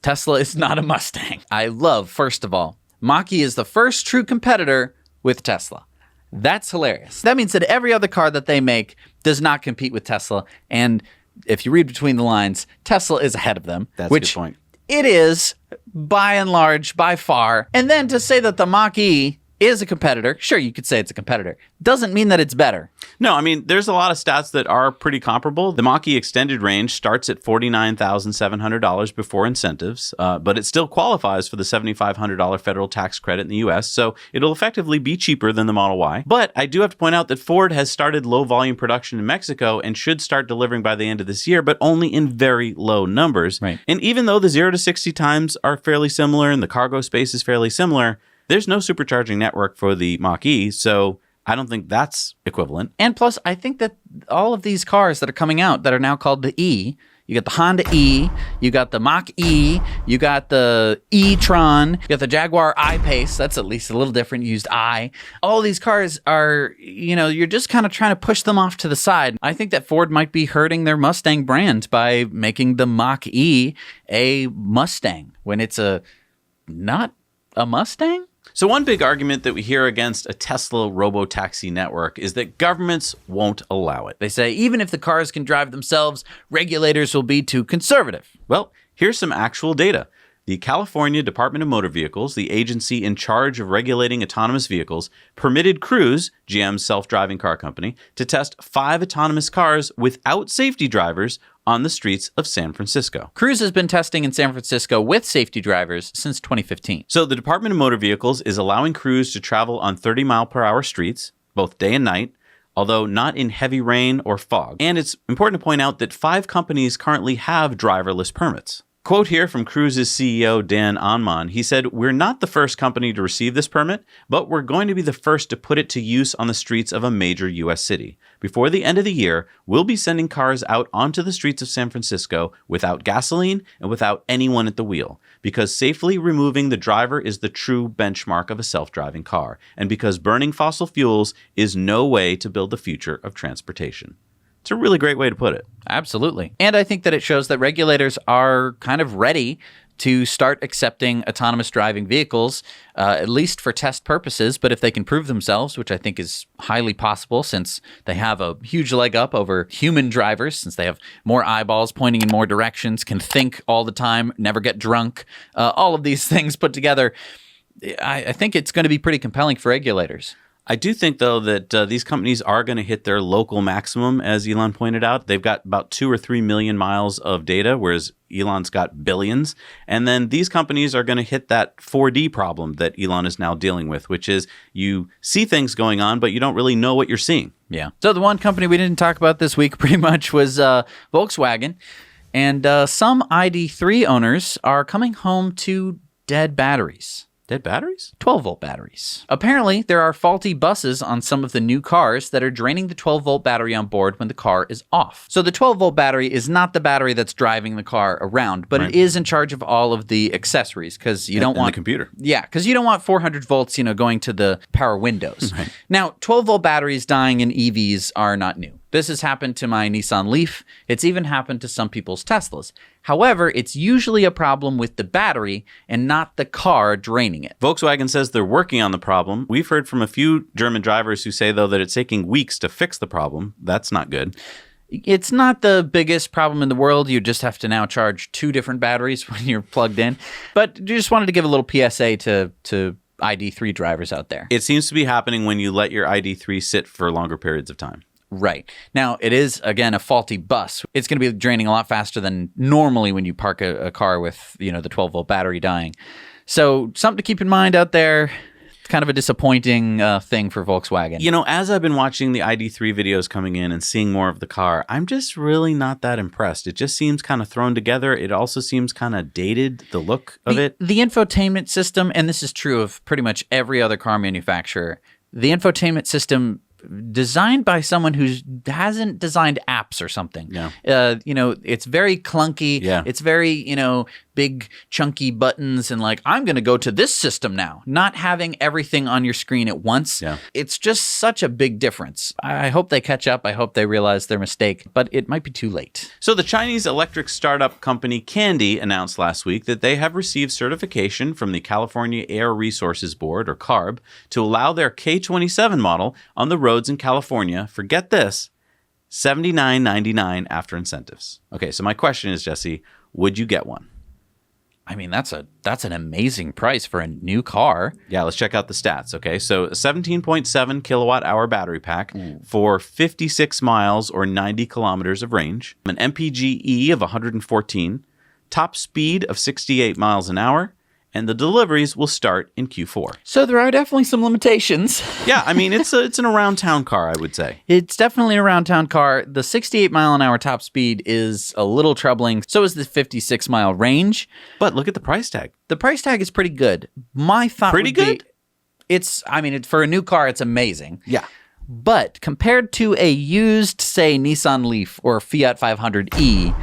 Tesla is not a Mustang. I love, first of all, Mach-E is the first true competitor with Tesla. That's hilarious. That means that every other car that they make does not compete with Tesla. And if you read between the lines, Tesla is ahead of them.
That's a good point.
It is, by and large, by far. And then to say that the Mach-E is a competitor, sure, you could say it's a competitor, doesn't mean that it's better.
No, I mean, there's a lot of stats that are pretty comparable. The Mach-E extended range starts at $49,700 before incentives, but it still qualifies for the $7,500 federal tax credit in the U.S., so it'll effectively be cheaper than the Model Y. But I do have to point out that Ford has started low-volume production in Mexico and should start delivering by the end of this year, but only in very low numbers.
Right.
And even though the 0 to 60 times are fairly similar and the cargo space is fairly similar, there's no supercharging network for the Mach-E, so I don't think that's equivalent.
And plus, I think that all of these cars that are coming out that are now called the E, you got the Honda E, you got the Mach-E, you got the e-tron, you got the Jaguar I-Pace, that's at least a little different, used I. All these cars are, you're just kind of trying to push them off to the side. I think that Ford might be hurting their Mustang brand by making the Mach-E a Mustang when it's not a Mustang?
So one big argument that we hear against a Tesla robotaxi network is that governments won't allow it.
They say even if the cars can drive themselves, regulators will be too conservative.
Well, here's some actual data. The California Department of Motor Vehicles, the agency in charge of regulating autonomous vehicles, permitted Cruise, GM's self-driving car company, to test 5 autonomous cars without safety drivers on the streets of San Francisco.
Cruise has been testing in San Francisco with safety drivers since 2015.
So the Department of Motor Vehicles is allowing Cruise to travel on 30-mile-per-hour streets, both day and night, although not in heavy rain or fog. And it's important to point out that 5 companies currently have driverless permits. Quote here from Cruise's CEO, Dan Onman. He said, "We're not the first company to receive this permit, but we're going to be the first to put it to use on the streets of a major U.S. city. Before the end of the year, we'll be sending cars out onto the streets of San Francisco without gasoline and without anyone at the wheel, because safely removing the driver is the true benchmark of a self-driving car, and because burning fossil fuels is no way to build the future of transportation." It's a really great way to put it.
Absolutely. And I think that it shows that regulators are kind of ready to start accepting autonomous driving vehicles, at least for test purposes. But if they can prove themselves, which I think is highly possible since they have a huge leg up over human drivers, since they have more eyeballs pointing in more directions, can think all the time, never get drunk, all of these things put together, I think it's going to be pretty compelling for regulators.
I do think, though, that these companies are going to hit their local maximum, as Elon pointed out. They've got about 2 or 3 million miles of data, whereas Elon's got billions. And then these companies are going to hit that 4D problem that Elon is now dealing with, which is you see things going on, but you don't really know what you're seeing.
Yeah. So the one company we didn't talk about this week pretty much was Volkswagen. And some ID3 owners are coming home to dead batteries.
Dead batteries?
12-volt batteries. Apparently, there are faulty buses on some of the new cars that are draining the 12-volt battery on board when the car is off. So the 12-volt battery is not the battery that's driving the car around, but it is in charge of all of the accessories because you don't want...
the computer.
Yeah, because you don't want 400 volts, going to the power windows.
Right.
Now, 12-volt batteries dying in EVs are not new. This has happened to my Nissan Leaf. It's even happened to some people's Teslas. However, it's usually a problem with the battery and not the car draining it.
Volkswagen says they're working on the problem. We've heard from a few German drivers who say, though, that it's taking weeks to fix the problem. That's not good.
It's not the biggest problem in the world. You just have to now charge 2 different batteries when you're plugged in. But just wanted to give a little PSA to ID3 drivers out there.
It seems to be happening when you let your ID3 sit for longer periods of time.
Right. Now, it is, again, a faulty bus. It's going to be draining a lot faster than normally when you park a car with, the 12-volt battery dying. So something to keep in mind out there. It's kind of a disappointing thing for Volkswagen.
As I've been watching the ID3 videos coming in and seeing more of the car, I'm just really not that impressed. It just seems kind of thrown together. It also seems kind of dated, the look of it.
The infotainment system, and this is true of pretty much every other car manufacturer, the infotainment system designed by someone who hasn't designed apps or something.
Yeah.
It's very clunky.
Yeah.
It's very, big chunky buttons and I'm going to go to this system now. Not having everything on your screen at once.
Yeah.
It's just such a big difference. I hope they catch up. I hope they realize their mistake, but it might be too late.
So the Chinese electric startup company Kandi announced last week that they have received certification from the California Air Resources Board, or CARB, to allow their K27 model on the roads in California for, get this, $79.99 after incentives. Okay, so my question is, Jesse, would you get one?
I mean, that's an amazing price for a new car.
Yeah, let's check out the stats, okay? So a 17.7 kilowatt hour battery pack for 56 miles or 90 kilometers of range, an MPGe of 114, top speed of 68 miles an hour, and the deliveries will start in Q4.
So there are definitely some limitations.
Yeah, I mean, it's an around-town car, I would say.
It's definitely an around-town car. The 68 mile an hour top speed is a little troubling. So is the 56 mile range.
But look at the price tag.
The price tag is pretty good. My thought
Pretty
would be,
good?
For a new car, it's amazing.
Yeah.
But compared to a used, say, Nissan Leaf or Fiat 500e,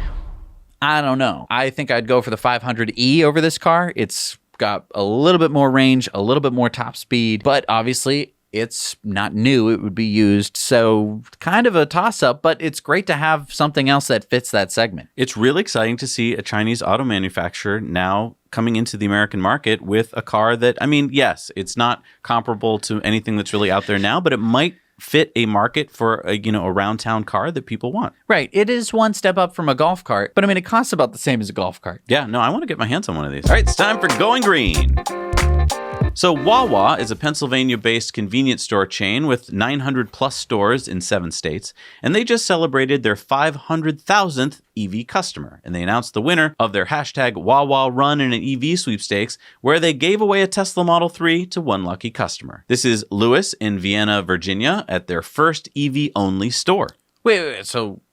I don't know. I think I'd go for the 500e over this car. It's got a little bit more range, a little bit more top speed, but obviously it's not new. It would be used. So kind of a toss-up, but it's great to have something else that fits that segment.
It's really exciting to see a Chinese auto manufacturer now coming into the American market with a car that, I mean, yes, it's not comparable to anything that's really out there now, but it might fit a market for a round town car that people want.
Right. It is one step up from a golf cart, but I mean, it costs about the same as a golf cart.
Yeah, no, I want to get my hands on one of these. All right, it's time for Going Green. So Wawa is a Pennsylvania-based convenience store chain with 900 plus stores in 7 states, and they just celebrated their 500,000th EV customer. And they announced the winner of their hashtag Wawa Run in an EV sweepstakes, where they gave away a Tesla Model 3 to one lucky customer. This is Lewis in Vienna, Virginia, at their first EV-only store.
Wait. So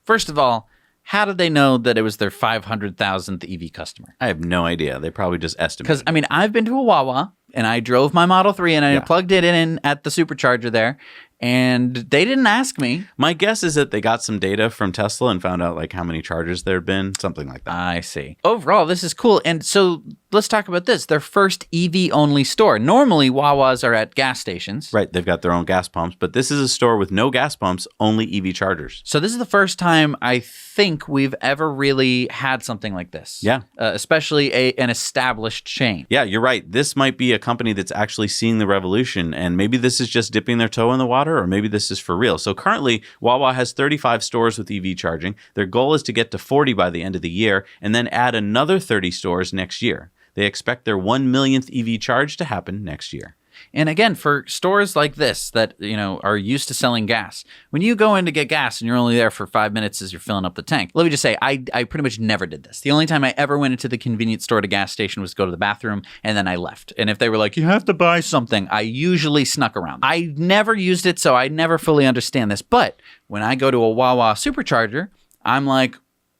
first of all, how did they know that it was their 500,000th EV customer?
I have no idea. They probably just estimated.
Because, I mean, I've been to a Wawa, and I drove my Model 3, and I plugged it in at the supercharger there, and they didn't ask me.
My guess is that they got some data from Tesla and found out how many charges there had been, something like that.
I see. Overall, this is cool. And so let's talk about this. Their first EV-only store. Normally, Wawas are at gas stations.
Right. They've got their own gas pumps, but this is a store with no gas pumps, only EV chargers.
So this is the first time I think we've ever really had something like this.
Yeah.
Especially an established chain.
Yeah, you're right. This might be a company that's actually seeing the revolution, and maybe this is just dipping their toe in the water, or maybe this is for real. So currently, Wawa has 35 stores with EV charging. Their goal is to get to 40 by the end of the year, and then add another 30 stores next year. They expect their 1 millionth EV charge to happen next year.
And again, for stores like this that, are used to selling gas, when you go in to get gas and you're only there for 5 minutes as you're filling up the tank, let me just say, I pretty much never did this. The only time I ever went into the convenience store at a gas station was to go to the bathroom, and then I left. And if they were like, you have to buy something, I usually snuck around. I never used it, so I never fully understand this. But when I go to a Wawa supercharger, I'm like,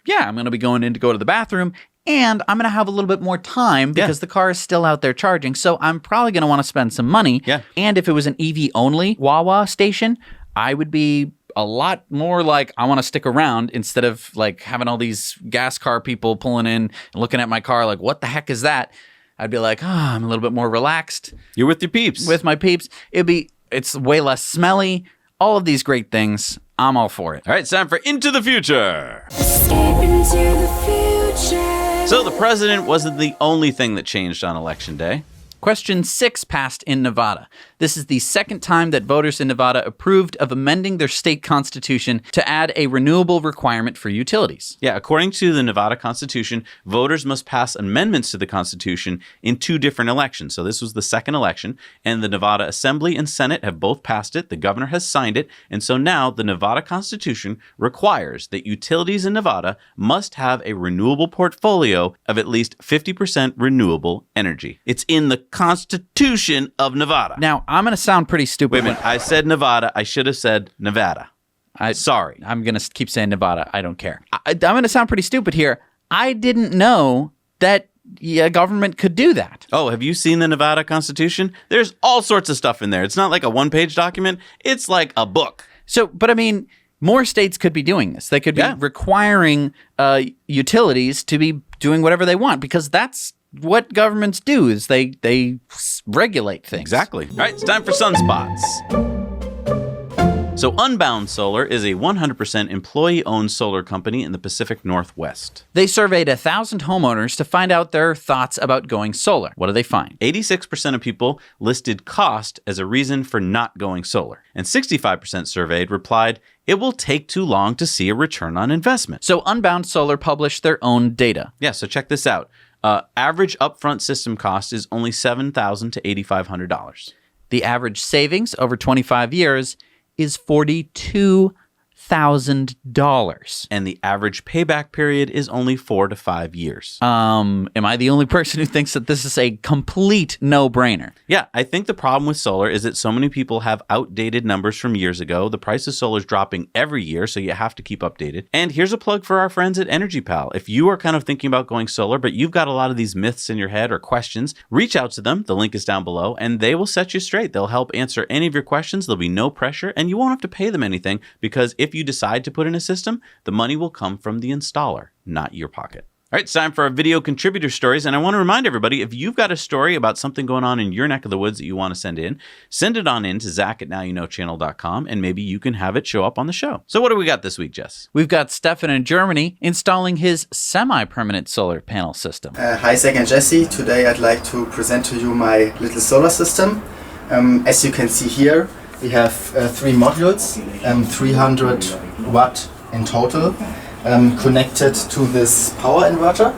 yeah, I'm going to be going in to go to the bathroom, and I'm going to have a little bit more time because the car is still out there charging. So I'm probably going to want to spend some money.
Yeah.
And if it was an EV only Wawa station, I would be a lot more like, I want to stick around instead of like having all these gas car people pulling in and looking at my car like, what the heck is that? I'd be like, I'm a little bit more relaxed.
You're with your peeps.
With my peeps. It's way less smelly. All of these great things. I'm all for it.
All right, it's time for Into the Future.
Escape into the future.
So the president wasn't the only thing that changed on Election Day.
Question 6 passed in Nevada. This is the second time that voters in Nevada approved of amending their state constitution to add a renewable requirement for utilities.
Yeah, according to the Nevada Constitution, voters must pass amendments to the Constitution in 2 different elections. So this was the second election, and the Nevada Assembly and Senate have both passed it. The governor has signed it, and so now the Nevada Constitution requires that utilities in Nevada must have a renewable portfolio of at least 50% renewable energy. It's in the Constitution of Nevada.
Now, I'm going to sound pretty stupid.
Wait a minute. I said Nevada. I should have said Nevada. Sorry.
I'm going to keep saying Nevada. I don't care. I'm going to sound pretty stupid here. I didn't know that a government could do that.
Oh, have you seen the Nevada Constitution? There's all sorts of stuff in there. It's not like a one-page document. It's like a book.
So, but I mean, more states could be doing this. They could be requiring utilities to be doing whatever they want, because that's what governments do, is they regulate things.
Exactly. All right, it's time for sunspots. So Unbound Solar is a 100% employee-owned solar company in the Pacific Northwest.
They surveyed 1,000 homeowners to find out their thoughts about going solar. What do they find?
86% of people listed cost as a reason for not going solar. And 65% surveyed replied, it will take too long to see a return on investment.
So Unbound Solar published their own data.
Yeah, so check this out. Average upfront system cost is only $7,000 to $8,500.
The average savings over 25 years is $42,000.
And the average payback period is only 4 to 5 years.
Am I the only person who thinks that this is a complete no-brainer?
Yeah, I think the problem with solar is that so many people have outdated numbers from years ago. The price of solar is dropping every year, so you have to keep updated. And here's a plug for our friends at Energy Pal. If you are kind of thinking about going solar, but you've got a lot of these myths in your head or questions, reach out to them. The link is down below, and they will set you straight. They'll help answer any of your questions. There'll be no pressure, and you won't have to pay them anything, because if you decide to put in a system, the money will come from the installer, not your pocket. All right, it's time for our video contributor stories, and I want to remind everybody, if you've got a story about something going on in your neck of the woods that you want to send it on in to Zach@nowyouknowchannel.com, and maybe you can have it show up on the show. So what do we got this week, Jess?
We've got Stefan in Germany installing his semi-permanent solar panel system.
Hi, Zach and Jesse. Today I'd like to present to you my little solar system. As you can see here, we have 3 modules, 300 watt in total, connected to this power inverter,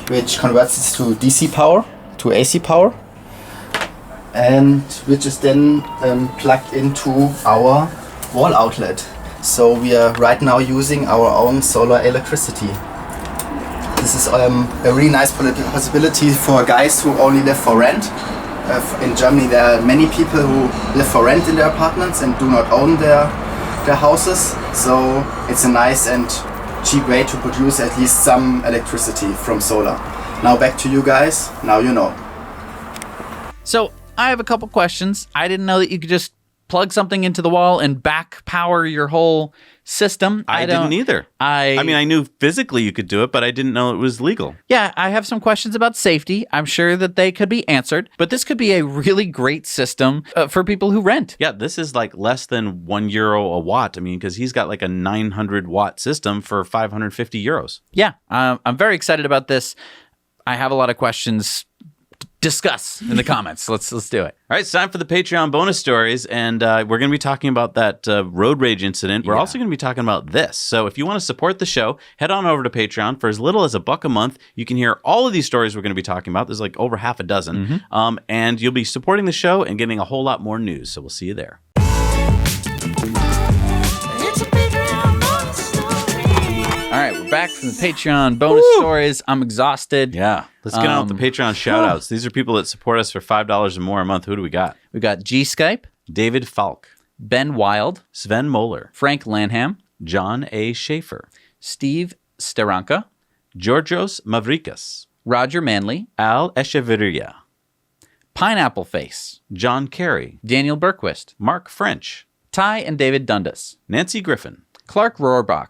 which converts it to DC power, to AC power, and which is then plugged into our wall outlet. So we are right now using our own solar electricity. This is a really nice possibility for guys who only live for rent. In Germany there are many people who live for rent in their apartments and do not own their houses, so it's a nice and cheap way to produce at least some electricity from solar. Now back to you guys, now you know.
So I have a couple questions. I didn't know that you could just plug something into the wall and back power your whole system.
I didn't either. I mean, I knew physically you could do it, but I didn't know it was legal.
Yeah, I have some questions about safety. I'm sure that they could be answered, but this could be a really great system for people who rent.
Yeah, this is like less than €1 a watt. I mean, because he's got like a 900 watt system for €550.
Yeah, I'm very excited about this. I have a lot of questions. Discuss in the comments. Let's do it.
All right, it's time for the Patreon bonus stories, and we're going to be talking about that road rage incident. We're also going to be talking about this. So if you want to support the show, head on over to Patreon. For as little as $1 a month, you can hear all of these stories we're going to be talking about. There's like over half a dozen, and you'll be supporting the show and getting a whole lot more news. So we'll see you there.
All right, we're back from the Patreon bonus stories. I'm exhausted.
Yeah, let's get on with the Patreon shout-outs. These are people that support us for $5 or more a month. Who do we got?
We got G-Skype,
David Falk,
Ben Wild,
Sven Moeller,
Frank Lanham,
John A. Schaefer,
Steve Steranka,
Georgios Mavrikas,
Roger Manley,
Al Echeverria,
Pineapple Face,
John Carey,
Daniel Berquist,
Mark French,
Ty and David Dundas,
Nancy Griffin,
Clark Rohrbach,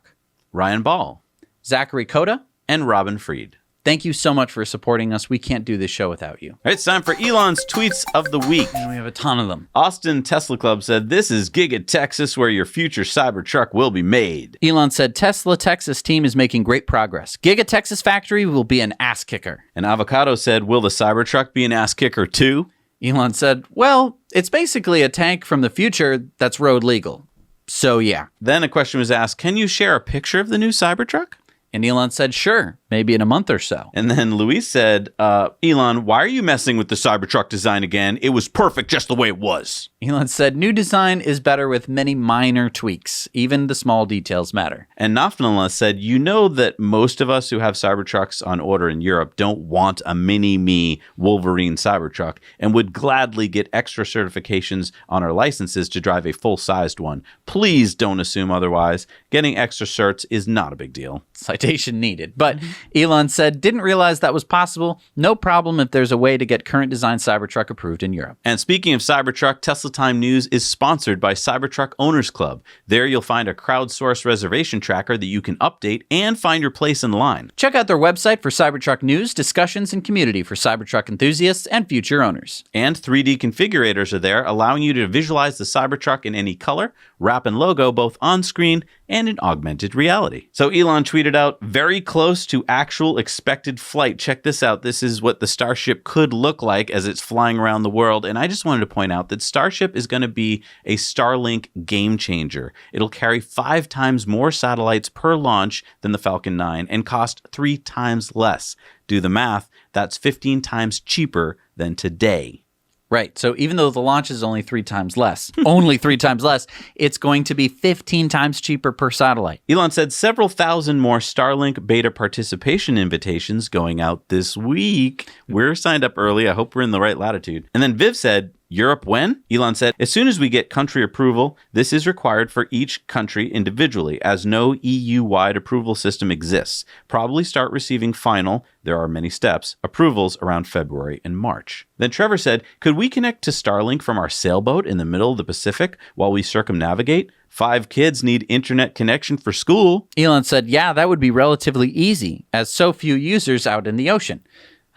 Ryan Ball,
Zachary Coda.
and Robin Freed.
Thank you so much for supporting us. We can't do this show without you.
All right, it's time for Elon's tweets of the week.
And we have a ton of them.
Austin Tesla Club said, "This is Giga, Texas, where your future Cybertruck will be made."
Elon said, Tesla Texas team is making great progress. Giga Texas factory will be an ass kicker.
And Avocado said, "Will the Cybertruck be an ass kicker too?"
Elon said, well, it's basically a tank from the future that's road legal. So yeah.
Then a question was asked, "Can you share a picture of the new Cybertruck?"
And Elon said, sure, maybe in a month or so.
And then Luis said, "Elon, why are you messing with the Cybertruck design again? It was perfect just the way it was."
Elon said, new design is better with many minor tweaks. Even the small details matter.
And Nafnala said, "You know that most of us who have Cybertrucks on order in Europe don't want a mini-me Wolverine Cybertruck and would gladly get extra certifications on our licenses to drive a full-sized one. Please don't assume otherwise. Getting extra certs is not a big deal."
Citation needed. But Elon said, didn't realize that was possible. No problem if there's a way to get current design Cybertruck approved in Europe.
And speaking of Cybertruck, Tesla Time News is sponsored by Cybertruck Owners Club. There you'll find a crowdsourced reservation tracker that you can update and find your place in line.
Check out their website for Cybertruck news, discussions, and community for Cybertruck enthusiasts and future owners.
And 3D configurators are there, allowing you to visualize the Cybertruck in any color, wrap, and logo both on screen and in augmented reality. So Elon tweeted out, "Very close to actual expected flight. Check this out. This is what the Starship could look like as it's flying around the world." And I just wanted to point out that Starship is going to be a Starlink game changer. It'll carry 5 times more satellites per launch than the Falcon 9 and cost 3 times less. Do the math. That's 15 times cheaper than today.
Right. So even though the launch is only 3 times less, only 3 times less, it's going to be 15 times cheaper per satellite.
Elon said several thousand more Starlink beta participation invitations going out this week. We're signed up early. I hope we're in the right latitude. And then Viv said, "Europe when?" Elon said, "As soon as we get country approval. This is required for each country individually, as no EU-wide approval system exists. Probably start receiving final, there are many steps, approvals around February and March." Then Trevor said, "Could we connect to Starlink from our sailboat in the middle of the Pacific while we circumnavigate? 5 kids need internet connection for school."
Elon said, yeah, that would be relatively easy, as so few users out in the ocean.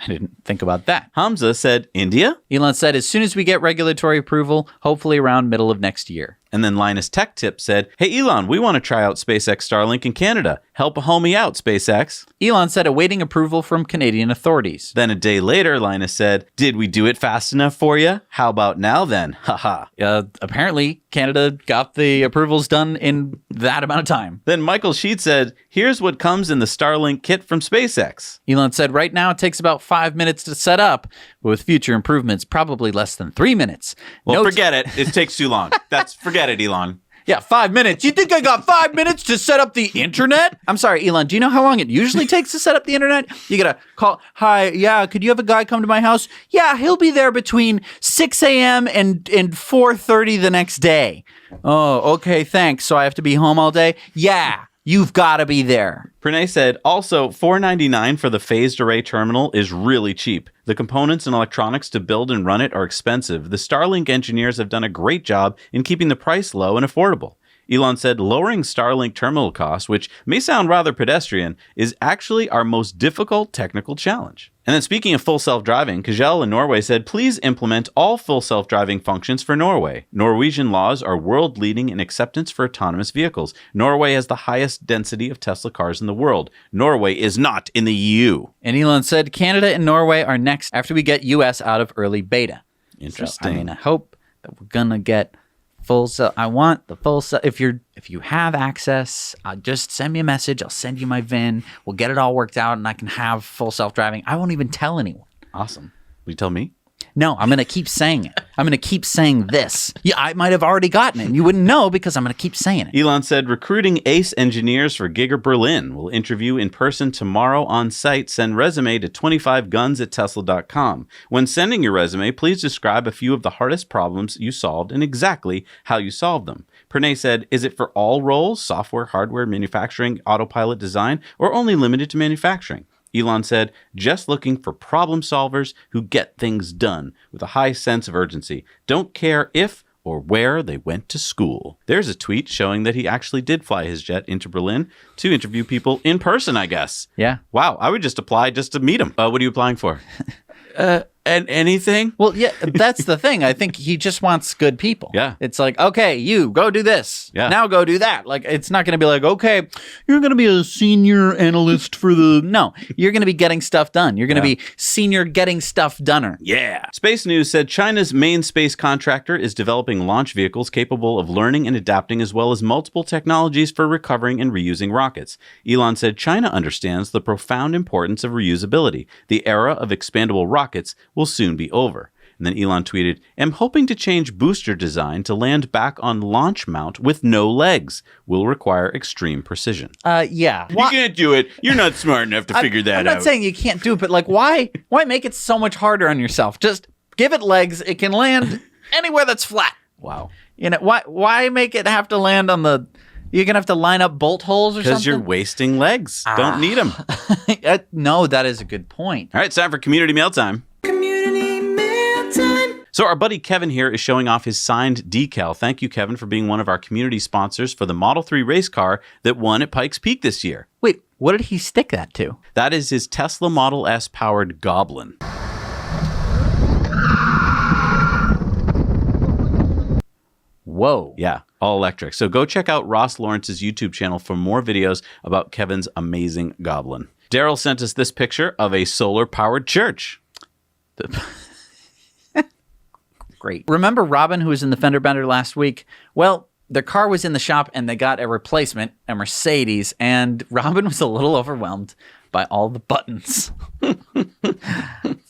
I didn't think about that.
Hamza said, "India?"
Elon said, as soon as we get regulatory approval, hopefully around middle of next year.
And then Linus Tech Tip said, "Hey Elon, we want to try out SpaceX Starlink in Canada. Help a homie out, SpaceX."
Elon said, awaiting approval from Canadian authorities.
Then a day later, Linus said, "Did we do it fast enough for you? How about now then? Haha."
Apparently, Canada got the approvals done in that amount of time.
Then Michael Sheet said, "Here's what comes in the Starlink kit from SpaceX."
Elon said, right now it takes about 5 minutes to set up, but with future improvements, probably less than 3 minutes.
Well, forget it. It takes too long. Forget it, Elon.
Yeah, 5 minutes. You think I got 5 minutes to set up the internet? I'm sorry, Elon, do you know how long it usually takes to set up the internet? You gotta call, "Hi, yeah, could you have a guy come to my house?" "Yeah, he'll be there between 6 a.m. and 4:30 the next day." "Oh, okay, thanks. So I have to be home all day?" "Yeah, you've got to be there."
Pranay said, "Also, $499 for the phased array terminal is really cheap. The components and electronics to build and run it are expensive. The Starlink engineers have done a great job in keeping the price low and affordable." Elon said, "Lowering Starlink terminal costs, which may sound rather pedestrian, is actually our most difficult technical challenge." And then speaking of full self-driving, Kjell in Norway said, "Please implement all full self-driving functions for Norway. Norwegian laws are world-leading in acceptance for autonomous vehicles. Norway has the highest density of Tesla cars in the world. Norway is not in the EU."
And Elon said, Canada and Norway are next after we get US out of early beta.
Interesting.
So, I hope that we're going to get full self. I want the full self. If you have access, just send me a message. I'll send you my VIN. We'll get it all worked out and I can have full self-driving. I won't even tell anyone.
Awesome. Will you tell me?
No, I'm going to keep saying it. I'm going to keep saying this. Yeah, I might have already gotten it. And you wouldn't know because I'm going to keep saying it.
Elon said, "Recruiting ace engineers for Giga Berlin. Will interview in person tomorrow on site. Send resume to 25guns@tesla.com. When sending your resume, please describe a few of the hardest problems you solved and exactly how you solved them. Pranay said, is it for all roles, software, hardware, manufacturing, autopilot design, or only limited to manufacturing? Elon said, just looking for problem solvers who get things done with a high sense of urgency. Don't care if or where they went to school. There's a tweet showing that he actually did fly his jet into Berlin to interview people in person, I guess.
Yeah.
Wow, I would just apply just to meet him. What are you applying for? And anything?
Well, yeah, that's the thing. I think he just wants good people.
Yeah.
It's like, okay, you go do this.
Yeah.
Now go do that. Like, it's not going to be like, okay, you're going to be a senior analyst for the... No, you're going to be getting stuff done. You're going to be senior getting stuff doneer.
Yeah. Space News said China's main space contractor is developing launch vehicles capable of learning and adapting, as well as multiple technologies for recovering and reusing rockets. Elon said China understands the profound importance of reusability. The era of expandable rockets will soon be over. And then Elon tweeted, am hoping to change booster design to land back on launch mount with no legs. Will require extreme precision.
Yeah.
You can't do it. You're not smart enough to figure that
I'm
out.
not saying you can't do it, but like, why make it so much harder on yourself? Just give it legs. It can land anywhere that's flat.
Wow.
You know, why make it have to land on the... You're going to have to line up bolt holes or something?
Because you're wasting legs. Don't need them.
No, that is a good point.
All right, it's time for community mail time.
Community mail time.
So our buddy Kevin here is showing off his signed decal. Thank you, Kevin, for being one of our community sponsors for the Model 3 race car that won at Pikes Peak this year.
Wait, what did he stick that to?
That is his Tesla Model S powered Goblin.
Whoa.
Yeah, all electric. So go check out Ross Lawrence's YouTube channel for more videos about Kevin's amazing Goblin. Daryl sent us this picture of a solar-powered church.
Great. Remember Robin, who was in the fender bender last week? Well, their car was in the shop and they got a replacement, a Mercedes, and Robin was a little overwhelmed by all the buttons.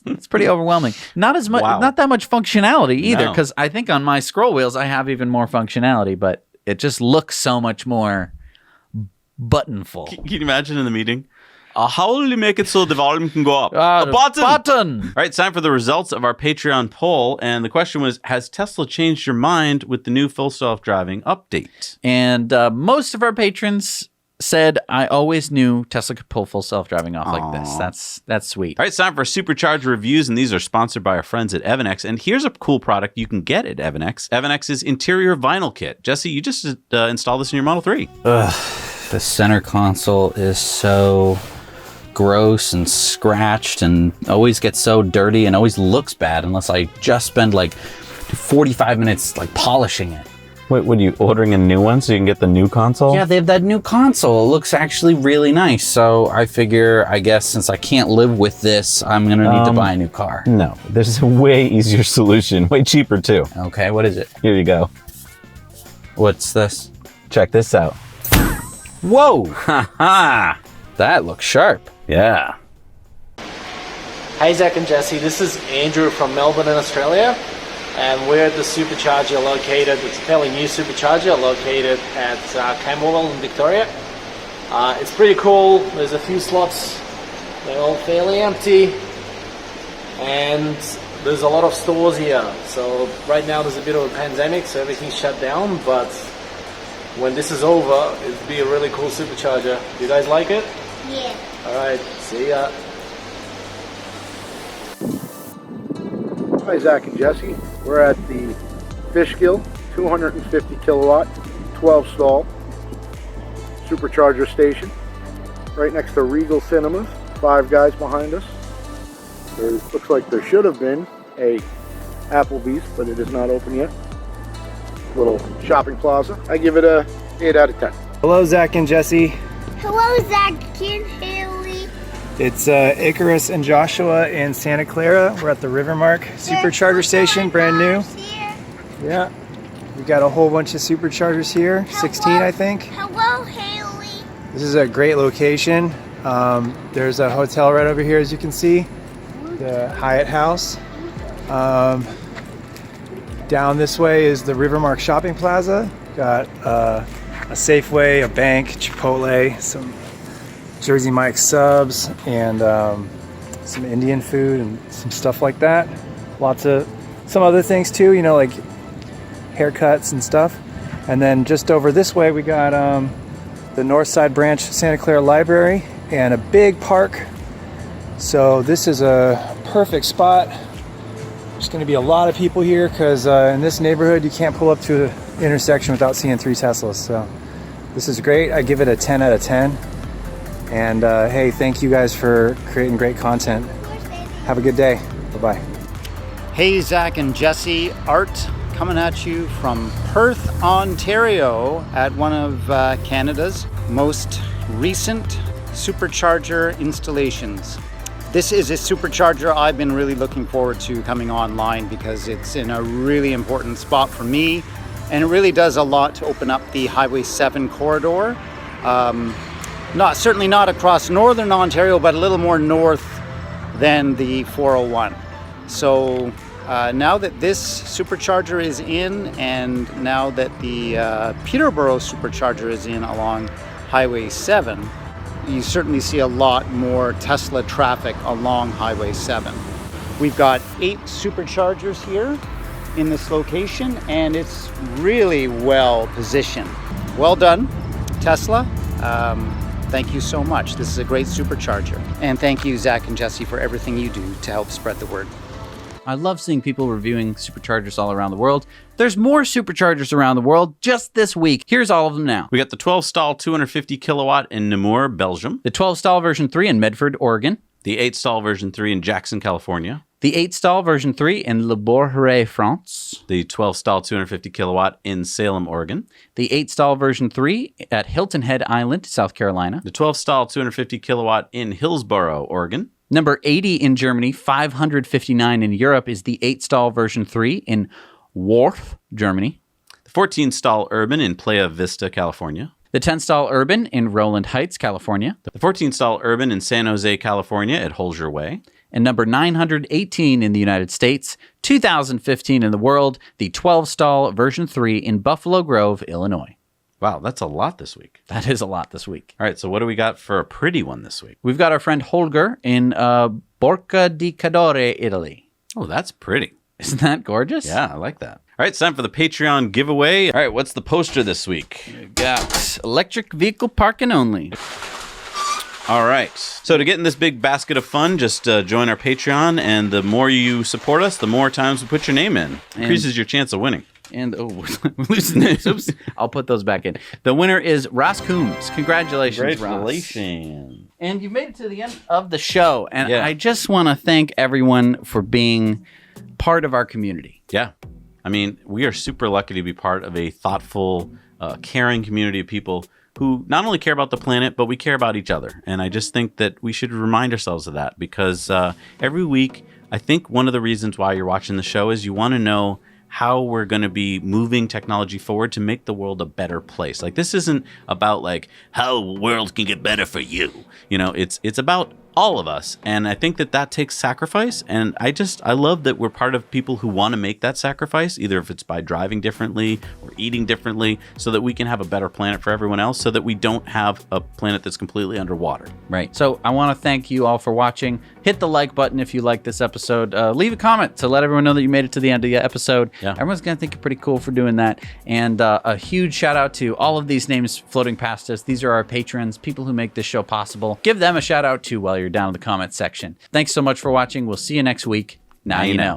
It's pretty overwhelming. Not as much, not that much functionality either, because I think on my scroll wheels I have even more functionality, but it just looks so much more buttonful.
Can you imagine in the meeting? How will you make it so the volume can go up?
A button!
All right, it's time for the results of our Patreon poll. And the question was, has Tesla changed your mind with the new full self-driving update?
And most of our patrons said, I always knew Tesla could pull full self-driving off like this. That's sweet.
All right, it's time for Supercharger reviews, and these are sponsored by our friends at Evannex. And here's a cool product you can get at Evannex. Evanex's interior vinyl kit. Jesse, you just installed this in your Model 3.
Ugh, the center console is so gross and scratched and always gets so dirty and always looks bad unless I just spend like 45 minutes like polishing it.
Wait, what are you ordering a new one so you can get the new console?
Yeah, they have that new console. It looks actually really nice. So I figure, I guess since I can't live with this, I'm gonna need to buy a new car.
No, there's a way easier solution, way cheaper too.
Okay, what is it?
Here you go.
What's this?
Check this out.
Whoa!
Ha!
That looks sharp.
Yeah.
Hey Zach and Jesse, this is Andrew from Melbourne in Australia, and we're at the supercharger located, it's a fairly new supercharger located at Camberwell in Victoria. It's pretty cool, there's a few slots, they're all fairly empty, and there's a lot of stores here. So right now there's a bit of a pandemic, so everything's shut down, but when this is over, it'll be a really cool supercharger. Do you guys like it?
Yeah.
Alright, see ya.
Hi Zach and Jesse, we're at the Fishkill 250 kilowatt 12 stall supercharger station right next to Regal Cinemas. Five Guys behind us. There looks like there should have been a Applebee's, but it is not open yet. Little shopping plaza. I give it a 8 out of 10.
Hello Zach and Jesse.
Hello, Zach and Haley.
It's Icarus and Joshua in Santa Clara. We're at the Rivermark Supercharger Station, brand new. Yeah, we got a whole bunch of superchargers here, 16 I think.
Hello, Haley.
This is a great location. There's a hotel right over here as you can see, the Hyatt House. Down this way is the Rivermark Shopping Plaza. Got a Safeway, a bank, Chipotle, some Jersey Mike's subs, and some Indian food and some stuff like that. Lots of some other things too, you know, like haircuts and stuff. And then just over this way, we got the North Side Branch Santa Clara Library and a big park. So this is a perfect spot. There's going to be a lot of people here because in this neighborhood, you can't pull up to an intersection without seeing 3 Teslas. So this is great. I give it a 10 out of 10. And hey, thank you guys for creating great content. Have a good day. Bye-bye.
Hey, Zach and Jesse, Art coming at you from Perth, Ontario at one of Canada's most recent supercharger installations. This is a supercharger I've been really looking forward to coming online because it's in a really important spot for me, and it really does a lot to open up the Highway 7 corridor. Certainly not across northern Ontario, but a little more north than the 401. So now that this supercharger is in, and now that the Peterborough supercharger is in along Highway 7, you certainly see a lot more Tesla traffic along Highway 7. We've got 8 superchargers here in this location, and it's really well positioned. Well done, Tesla. Thank you so much. This is a great supercharger. And thank you, Zach and Jesse, for everything you do to help spread the word.
I love seeing people reviewing superchargers all around the world. There's more superchargers around the world just this week. Here's all of them now.
We got the 12 stall 250 kilowatt in Namur, Belgium.
The 12 stall version 3 in Medford, Oregon.
The 8 stall version 3 in Jackson, California.
The 8 stall version 3 in Le Bourget, France.
The 12 stall 250 kilowatt in Salem, Oregon.
The 8 stall version 3 at Hilton Head Island, South Carolina.
The 12 stall 250 kilowatt in Hillsboro, Oregon.
Number 80 in Germany, 559 in Europe is the 8 stall version 3 in Worth, Germany.
The 14 stall urban in Playa Vista, California.
The 10 stall urban in Rowland Heights, California.
The 14 stall urban in San Jose, California at Holger Way.
And number 918 in the United States, 2015 in the world, the 12 stall version 3 in Buffalo Grove, Illinois.
Wow, that's a lot this week.
That is a lot this week.
All right, so what do we got for a pretty one this week?
We've got our friend Holger in Borca di Cadore, Italy.
Oh, that's pretty.
Isn't that gorgeous?
Yeah, I like that. All right, it's time for the Patreon giveaway. All right, what's the poster this week?
We got electric vehicle parking only.
All right. So to get in this big basket of fun, just join our Patreon, and the more you support us, the more times we put your name in. Increases your chance of winning.
And oops, I'll put those back in. The winner is Ross Coombs. Congratulations, Ross. And you've made it to the end of the show. And I just want to thank everyone for being part of our community.
Yeah. I mean, we are super lucky to be part of a thoughtful, caring community of people who not only care about the planet, but we care about each other. And I just think that we should remind ourselves of that, because every week, I think one of the reasons why you're watching the show is you want to know how we're going to be moving technology forward to make the world a better place. Like, this isn't about like how the world can get better for you. You know, it's about all of us. And I think that takes sacrifice. And I love that we're part of people who want to make that sacrifice, either if it's by driving differently or eating differently, so that we can have a better planet for everyone else, so that we don't have a planet that's completely underwater.
Right. So I want to thank you all for watching. Hit the like button if you like this episode. Leave a comment to let everyone know that you made it to the end of the episode. Yeah. Everyone's going to think you're pretty cool for doing that. And a huge shout out to all of these names floating past us. These are our patrons, people who make this show possible. Give them a shout out too while you're down in the comments section. Thanks so much for watching. We'll see you next week. Now you know.